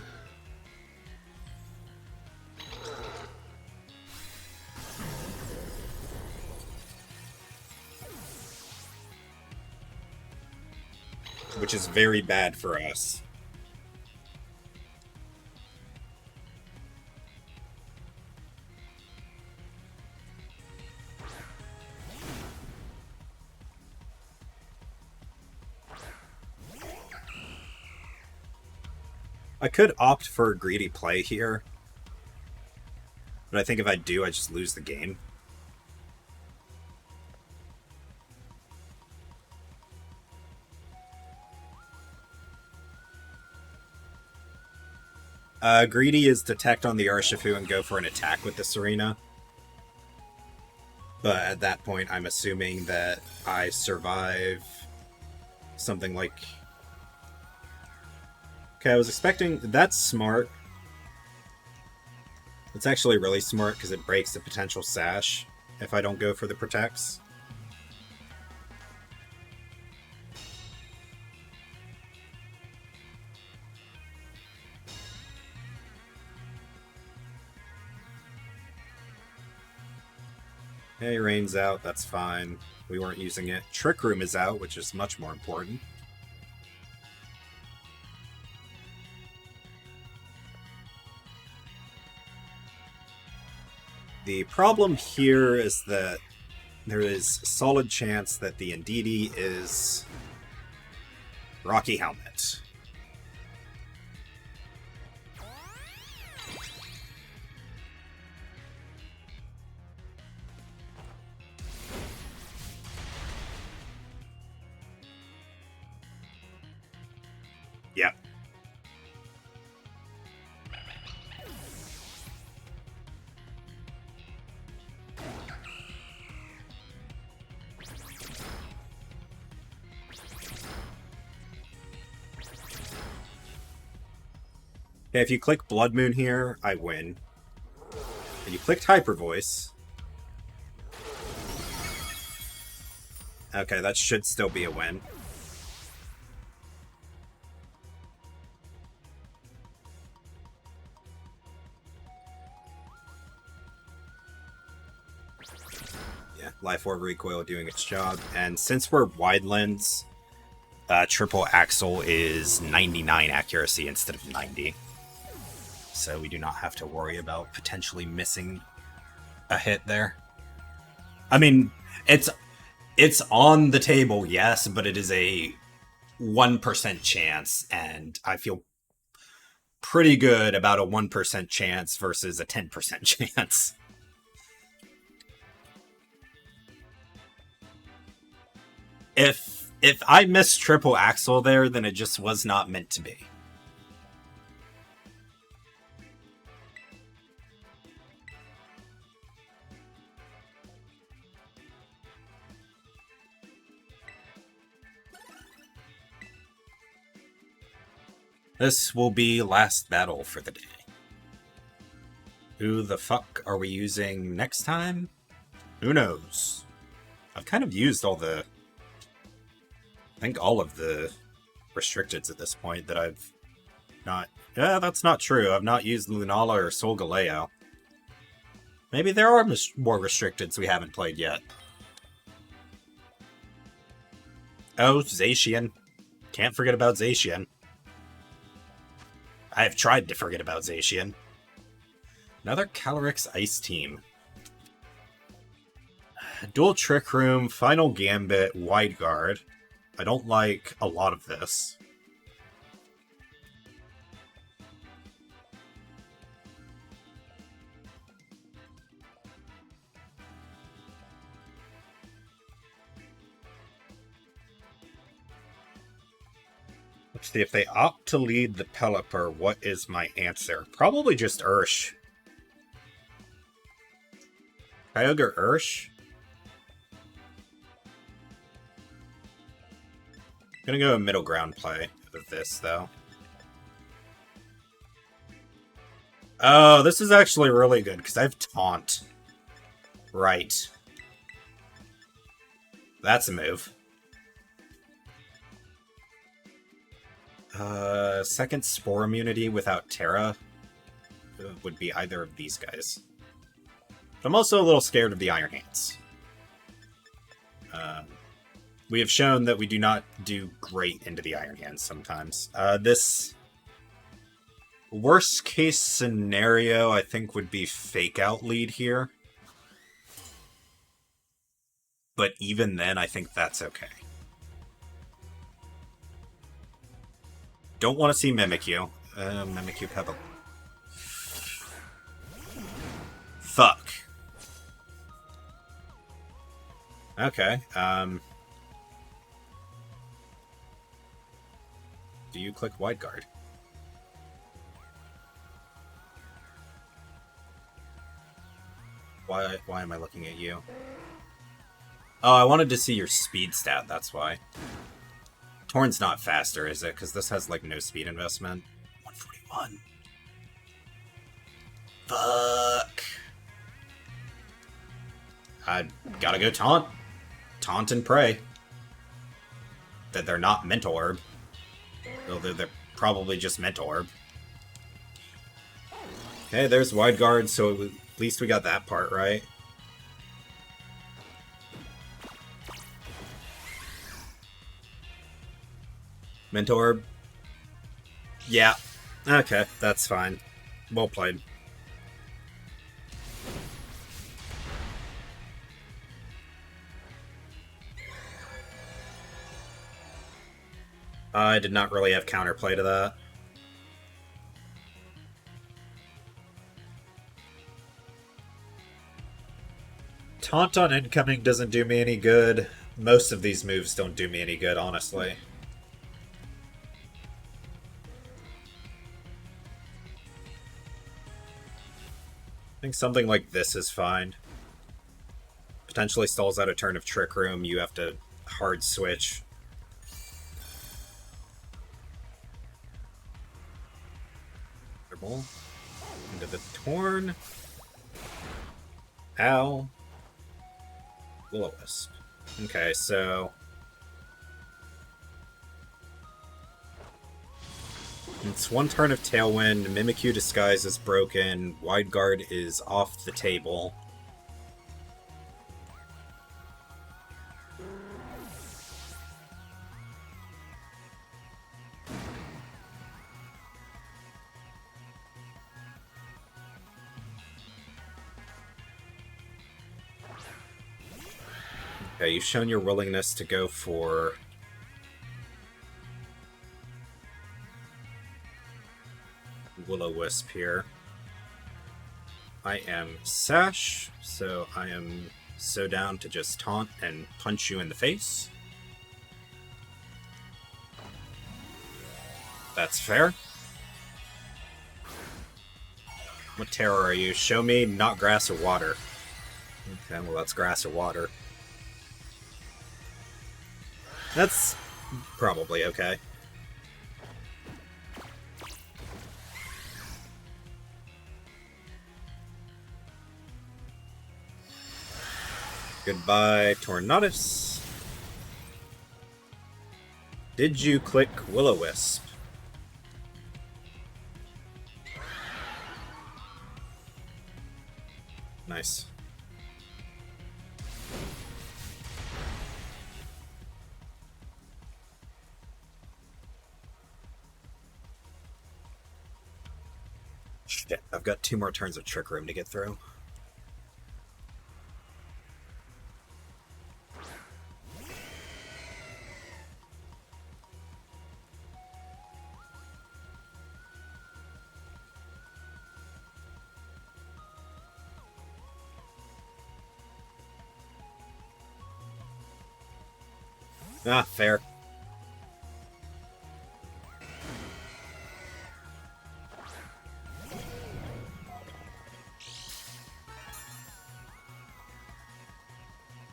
S1: Which is very bad for us. I could opt for a greedy play here, but I think if I do, I just lose the game. Greedy is Detect on the Urshifu and go for an attack with the Tsareena. But at that point, I'm assuming that I survive something like... Okay, I was expecting... That's smart. It's actually really smart because it breaks the potential Sash if I don't go for the Protects. Okay, Rain's out, that's fine. We weren't using it. Trick Room is out, which is much more important. The problem here is that there is a solid chance that the Indeedee is Rocky Helmet. Yep. Okay, if you click Blood Moon here, I win. And you clicked Hyper Voice. Okay, that should still be a win. Yeah, Life Orb Recoil doing its job. And since we're Wide Lens, Triple Axle is 99 accuracy instead of 90. So we do not have to worry about potentially missing a hit there. I mean, it's on the table, yes, but it is a 1% chance, and I feel pretty good about a 1% chance versus a 10% chance. If I missed Triple Axle there, then it just was not meant to be. This will be last battle for the day. Who the fuck are we using next time? Who knows? I've kind of used all the... I think all of the restricteds at this point that I've not... Yeah, that's not true. I've not used Lunala or Solgaleo. Maybe there are more restricteds we haven't played yet. Oh, Zacian. Can't forget about Zacian. I have tried to forget about Zacian. Another Calyrex Ice team. Dual Trick Room, Final Gambit, Wide Guard. I don't like a lot of this. See, if they opt to lead the Pelipper, what is my answer? Probably just Ursh. Kyogre Ursh? I'm gonna go a middle ground play with this, though. Oh, this is actually really good, because I have Taunt. Right. That's a move. Second Spore immunity without Terra would be either of these guys. But I'm also a little scared of the Iron Hands. We have shown that we do not do great into the Iron Hands sometimes. This worst case scenario, I think, would be Fake Out lead here. But even then, I think that's okay. Don't want to see Mimikyu. Mimikyu Pebble. Fuck. Okay, do you click Wide Guard? Why am I looking at you? Oh, I wanted to see your speed stat, that's why. Torn's not faster, is it? Because this has, like, no speed investment. 141. Fuck. I gotta go Taunt. Taunt and pray that they're not Mental Orb. Though they're probably just Mental Orb. Okay, there's Wide Guard, so at least we got that part right. Mental Orb. Yeah. Okay, that's fine. Well played. I did not really have counterplay to that. Taunt on incoming doesn't do me any good. Most of these moves don't do me any good, honestly. I think something like this is fine. Potentially stalls out a turn of Trick Room. You have to hard switch. Into the Torn. Ow. Will-O-Wisp. Okay, so it's one turn of Tailwind, Mimikyu Disguise is broken, Wide Guard is off the table. Okay, you've shown your willingness to go for Will-O-Wisp here. I am Sash, so I am so down to just taunt and punch you in the face. That's fair. What terror are you? Show me not grass or water. Okay, well that's grass or water. That's probably okay. Goodbye, Tornadus. Did you click Will-O-Wisp? Nice. Shit, I've got 2 more turns of Trick Room to get through. Ah, fair.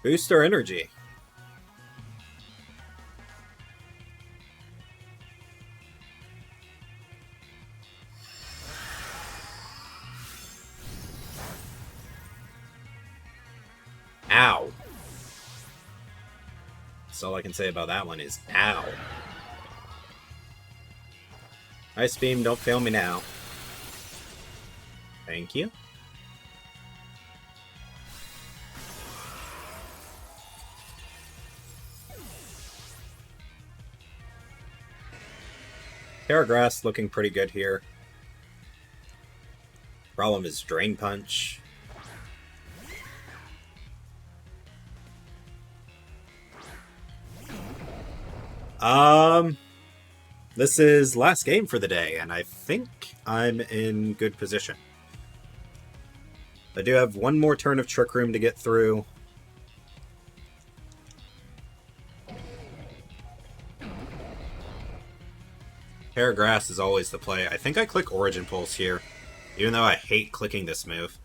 S1: Boost our energy. Ow. That's all I can say about that one is ow. Ice Beam, don't fail me now. Thank you. Paragrass looking pretty good here. Problem is Drain Punch. This is last game for the day, and I think I'm in good position. I do have one more turn of Trick Room to get through. Paragrass is always the play. I think I click Origin Pulse here, even though I hate clicking this move.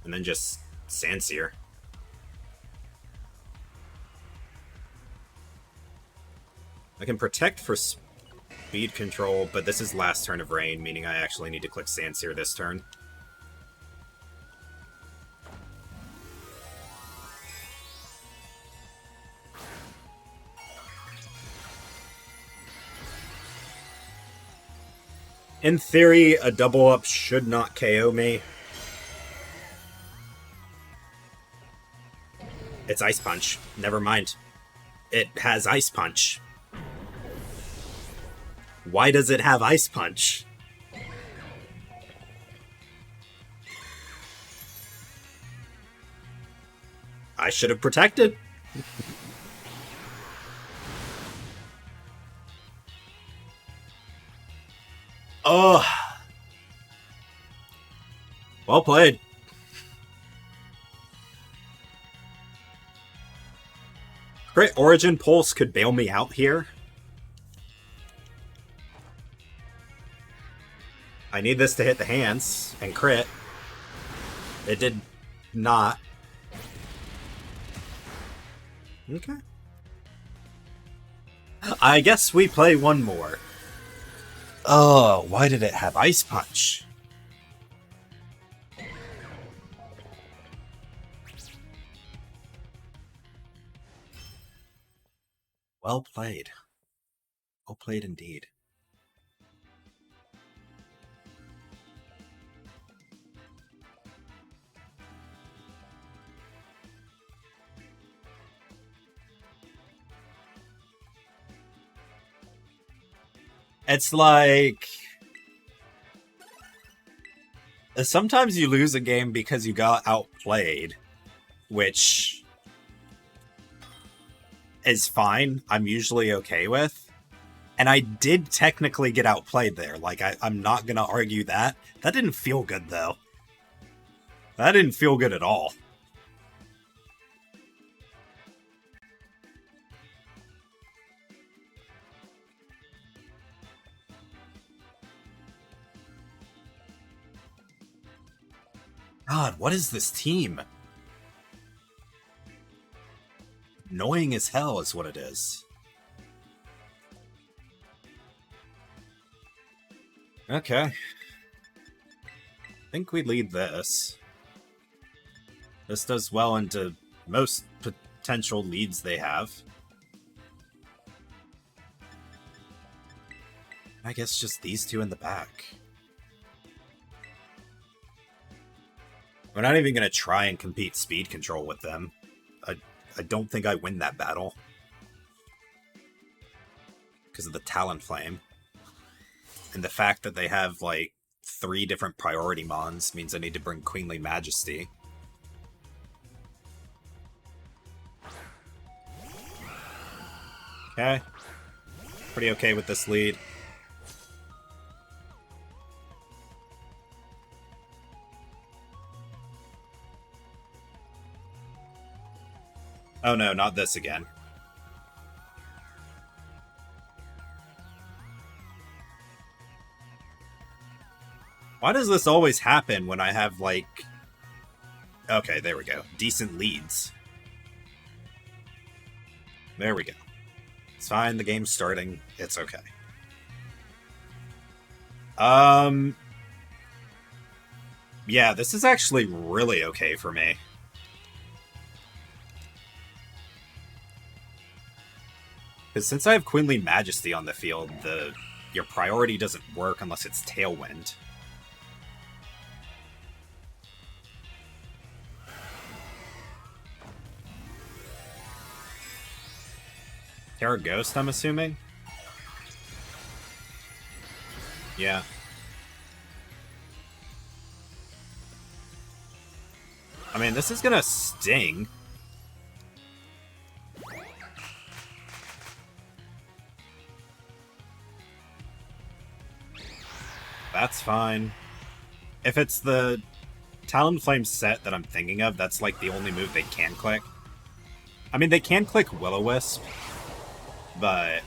S1: And then just Sandsear. I can Protect for speed control, but this is last turn of Rain, meaning I actually need to click Sandsear this turn. In theory, a double up should not KO me. It's Ice Punch. Never mind. It has Ice Punch. Why does it have Ice Punch? I should have protected. Oh. Well played. Crit Origin Pulse could bail me out here. I need this to hit the hands and crit. It did not. Okay. I guess we play one more. Oh, why did it have Ice Punch? Well played. Well played indeed. It's like... sometimes you lose a game because you got outplayed, which is fine. I'm usually okay with. And I did technically get outplayed there. Like, I'm not going to argue that. That didn't feel good, though. That didn't feel good at all. God, what is this team? Annoying as hell is what it is. Okay. I think we lead this. This does well into most potential leads they have. I guess just these two in the back. We're not even going to try and compete speed control with them. I don't think I win that battle. Because of the Talonflame. And the fact that they have, like, 3 different priority mons means I need to bring Queenly Majesty. Okay. Pretty okay with this lead. Oh no, not this again. Why does this always happen when I have, like, Okay, there we go. Decent leads. There we go. It's fine, the game's starting. It's okay. Yeah, this is actually really okay for me. Because since I have Queenly Majesty on the field, your priority doesn't work unless it's Tailwind. Terra Ghost, I'm assuming? Yeah. I mean, this is gonna sting. That's fine. If it's the Talonflame set that I'm thinking of, that's like the only move they can click. I mean, they can click Will-O-Wisp, but...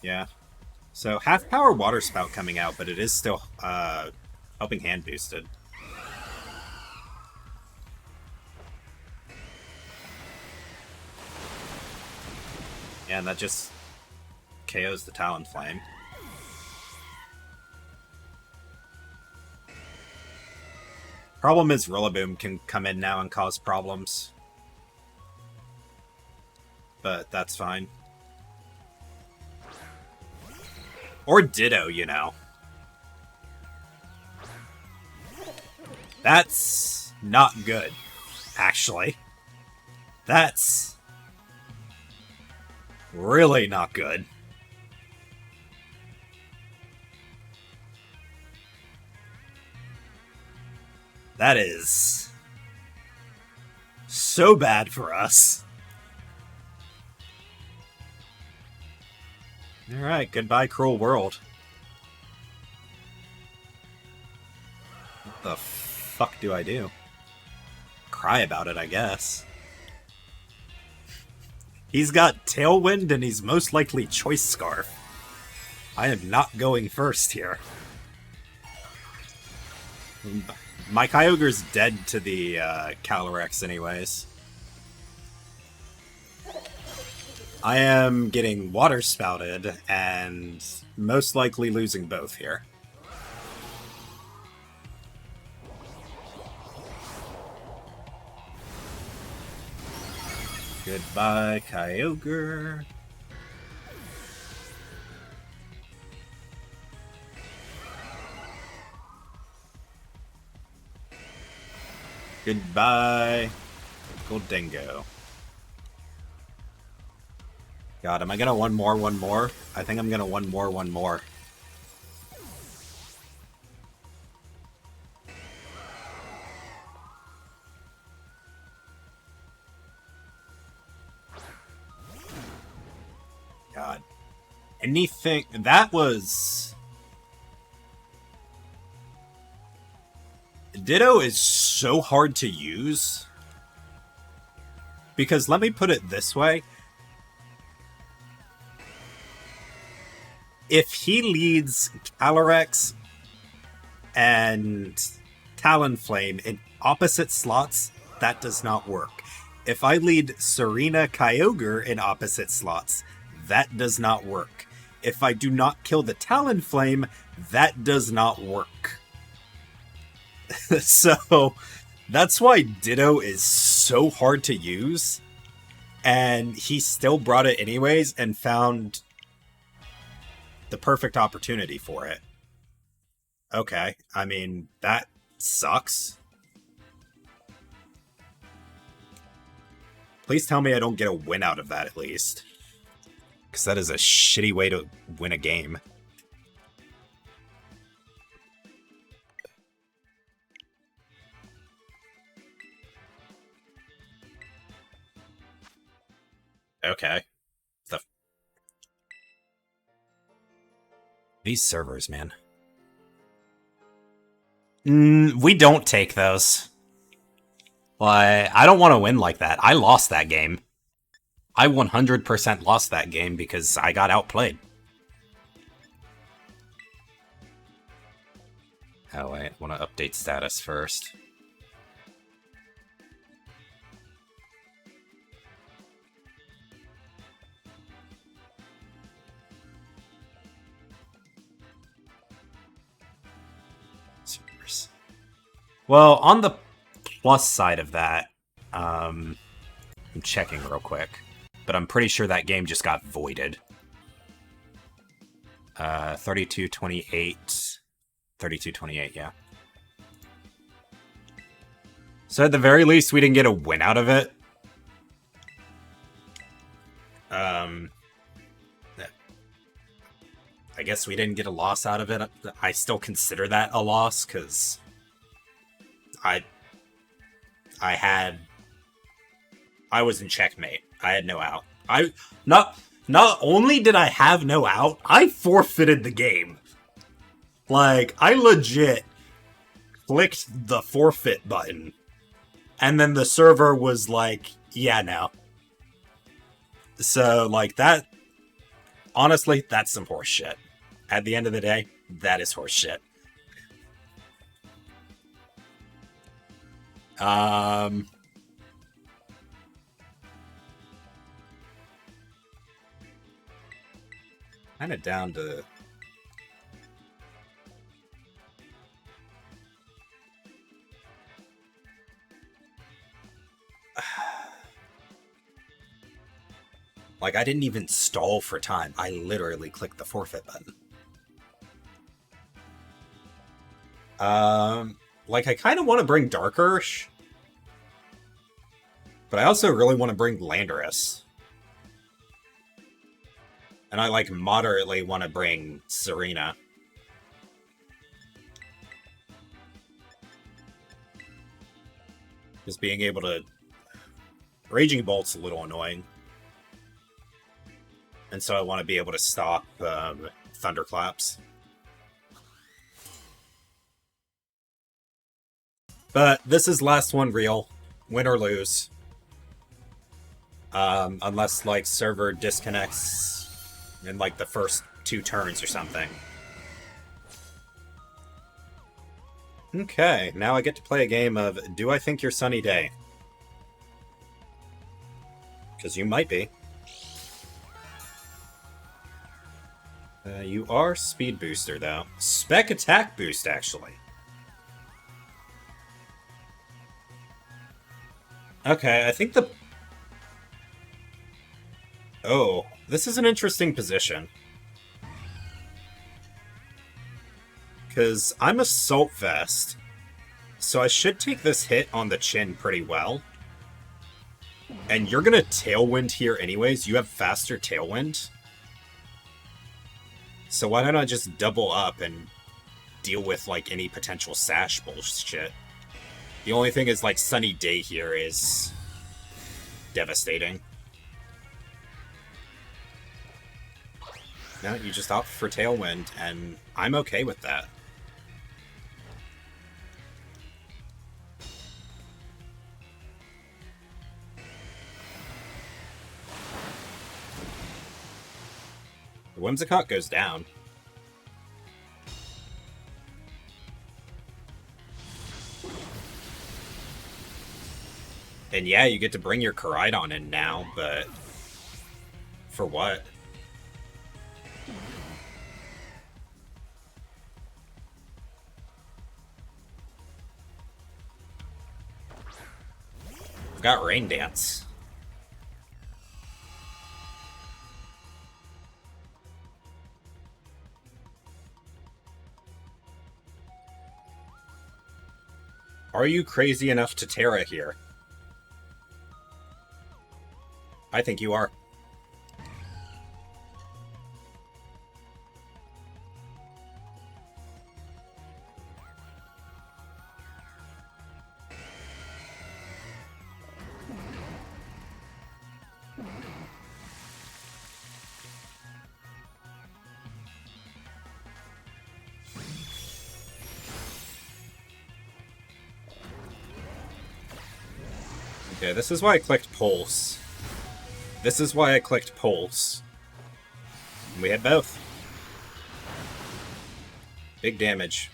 S1: yeah. So, half-power Water Spout coming out, but it is still Helping Hand boosted. Yeah, and that just KOs the Talonflame. Problem is Rillaboom can come in now and cause problems. But that's fine. Or Ditto, you know. That's not good, actually. That's really not good. That is so bad for us. Alright, goodbye, cruel world. What the fuck do I do? Cry about it, I guess. He's got Tailwind and he's most likely Choice Scarf. I am not going first here. My Kyogre's dead to the Calyrex anyways. I am getting Water Spouted and most likely losing both here. Goodbye, Kyogre. Goodbye, Goldingo. God, am I gonna one more? I think I'm gonna one more. God. Anything... that was... Ditto is so hard to use. Because let me put it this way. If he leads Calyrex and Talonflame in opposite slots, that does not work. If I lead Tsareena Kyogre in opposite slots, that does not work. If I do not kill the Talonflame, that does not work. So, that's why Ditto is so hard to use, and he still brought it anyways and found the perfect opportunity for it. Okay, I mean, that sucks. Please tell me I don't get a win out of that at least. Because that is a shitty way to win a game. Okay. These servers, man. We don't take those. Why, I don't want to win like that. I lost that game. I 100% lost that game because I got outplayed. Oh, wait. I want to update status first. Well, on the plus side of that, I'm checking real quick, but I'm pretty sure that game just got voided. 32-28. 32-28, yeah. So at the very least, we didn't get a win out of it. I guess we didn't get a loss out of it. I still consider that a loss, because I was in checkmate. I had no out. Not only did I have no out, I forfeited the game. Like, I legit clicked the forfeit button, and then the server was like, yeah, no. So, like, that, honestly, that's some horse shit. At the end of the day, that is horse shit. Kind of down to... Like, I didn't even stall for time. I literally clicked the forfeit button. Like, I kind of want to bring Dark Ursh, but I also really want to bring Landorus. And I, like, moderately want to bring Tsareena. Just being able to... Raging Bolt's a little annoying. And so I want to be able to stop Thunderclaps. But this is last one real. Win or lose. Unless, like, server disconnects in, like, the first 2 turns or something. Okay, now I get to play a game of Do I Think You're Sunny Day? Because you might be. You are Speed Booster, though. Spec Attack Boost, actually. Okay, I think the... Oh, this is an interesting position. Because I'm Assault Vest, so I should take this hit on the chin pretty well. And you're gonna Tailwind here anyways. You have faster Tailwind. So why don't I just double up and deal with, like, any potential Sash bullshit? The only thing is, like, Sunny Day here is devastating. No, you just opt for Tailwind, and I'm okay with that. The Whimsicott goes down. And yeah, you get to bring your Koraidon in now, but... For what? I've got Rain Dance. Are you crazy enough to Terra here? I think you are. Okay, this is why I clicked Pulse. This is why I clicked Pulse. We had both. Big damage.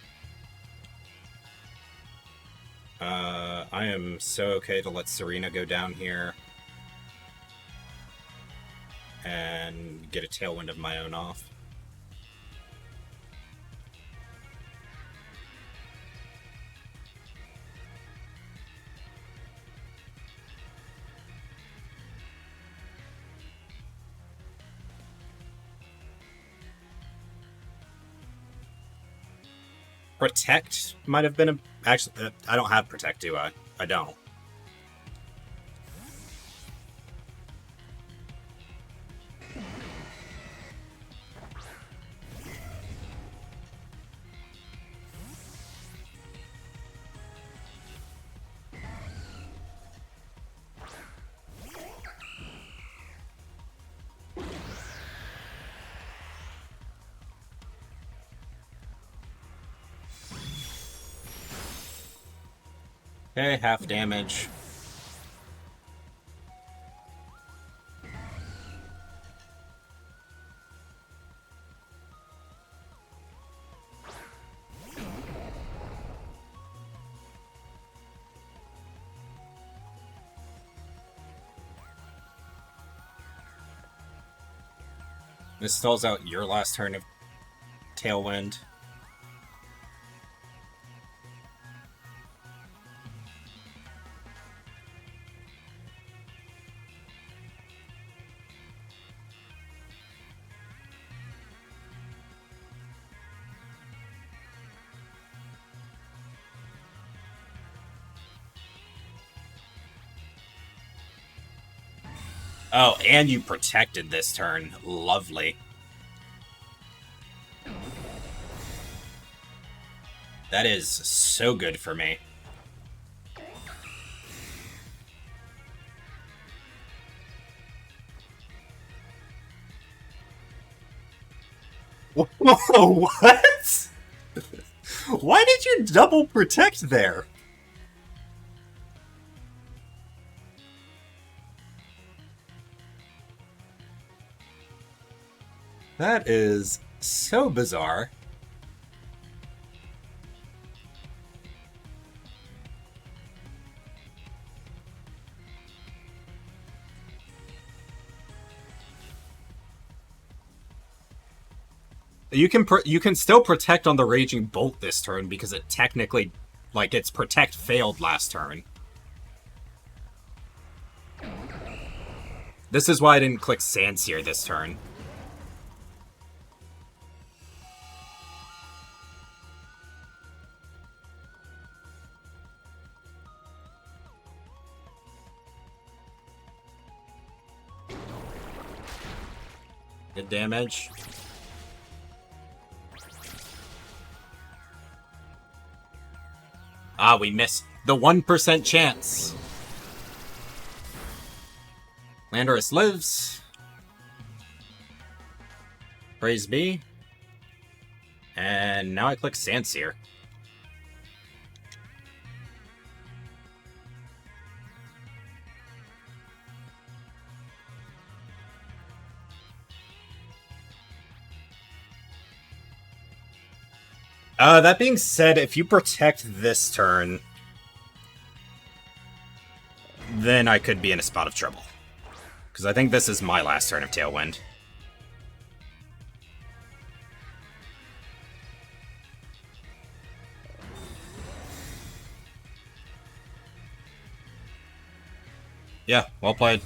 S1: I am so okay to let Tsareena go down here and get a Tailwind of my own off. Protect might have been a... Actually, I don't have Protect, do I? I don't. Okay, half damage. This stalls out your last turn of Tailwind. Oh, and you protected this turn. Lovely. That is so good for me. Whoa, what? Why did you double protect there? That is so bizarre. You can still protect on the Raging Bolt this turn because it technically, like, its protect failed last turn. This is why I didn't click Sandsear this turn. Good damage. Ah, we missed the 1% chance. Landorus lives. Praise be. And now I click Sandsear. That being said, if you protect this turn, then I could be in a spot of trouble. Because I think this is my last turn of Tailwind. Yeah, well played.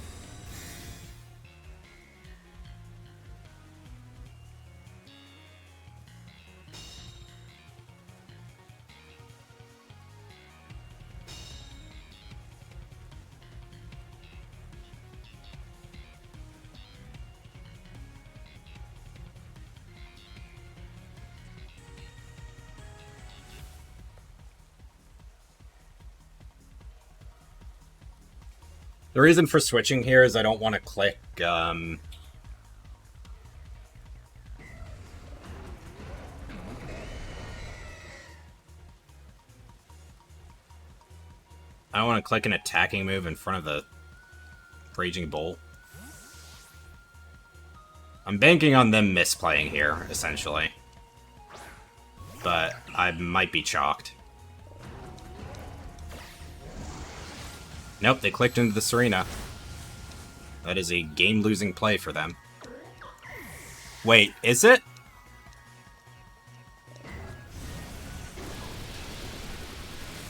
S1: The reason for switching here is I don't want to click, I don't want to click an attacking move in front of the Raging Bolt. I'm banking on them misplaying here, essentially. But I might be chalked. Nope, they clicked into the Tsareena. That is a game-losing play for them. Wait, is it?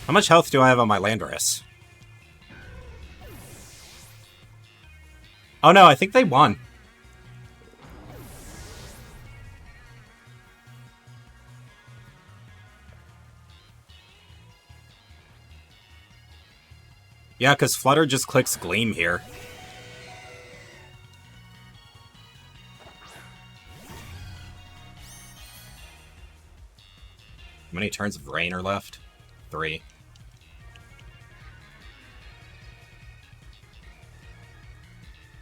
S1: How much health do I have on my Landorus? Oh no, I think they won. Yeah, because Flutter just clicks Gleam here. How many turns of Rain are left? 3.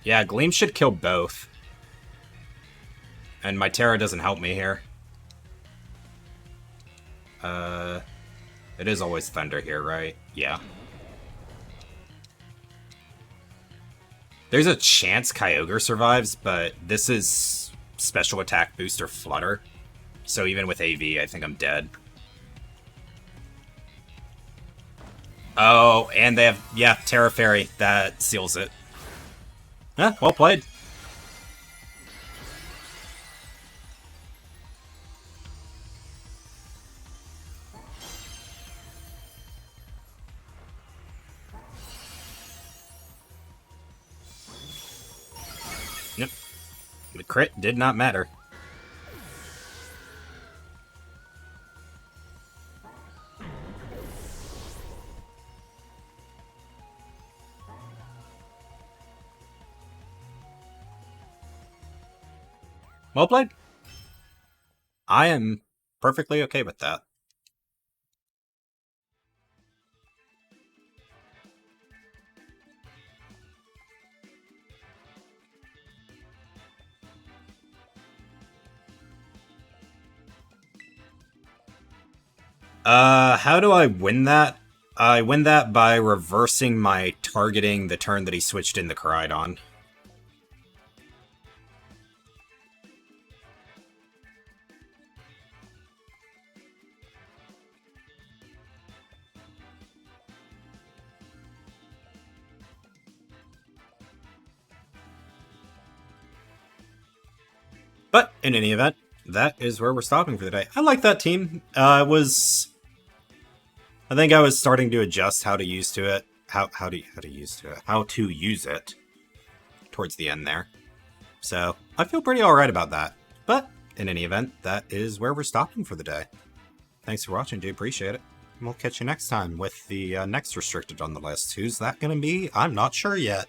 S1: Yeah, Gleam should kill both. And my Terra doesn't help me here. It is always Thunder here, right? Yeah. There's a chance Kyogre survives, but this is special attack booster Flutter. So even with AV, I think I'm dead. Oh, and they have, yeah, Terra Fairy. That seals it. Huh, well played. Yep. The crit did not matter. Well played. I am perfectly okay with that. How do I win that? I win that by reversing my targeting the turn that he switched in the Koraidon. But in any event, that is where we're stopping for the day. I like that team. I think I was starting to adjust how to use it towards the end there. So I feel pretty alright about that. But in any event, that is where we're stopping for the day. Thanks for watching, do appreciate it. And we'll catch you next time with the next restricted on the list. Who's that going to be? I'm not sure yet.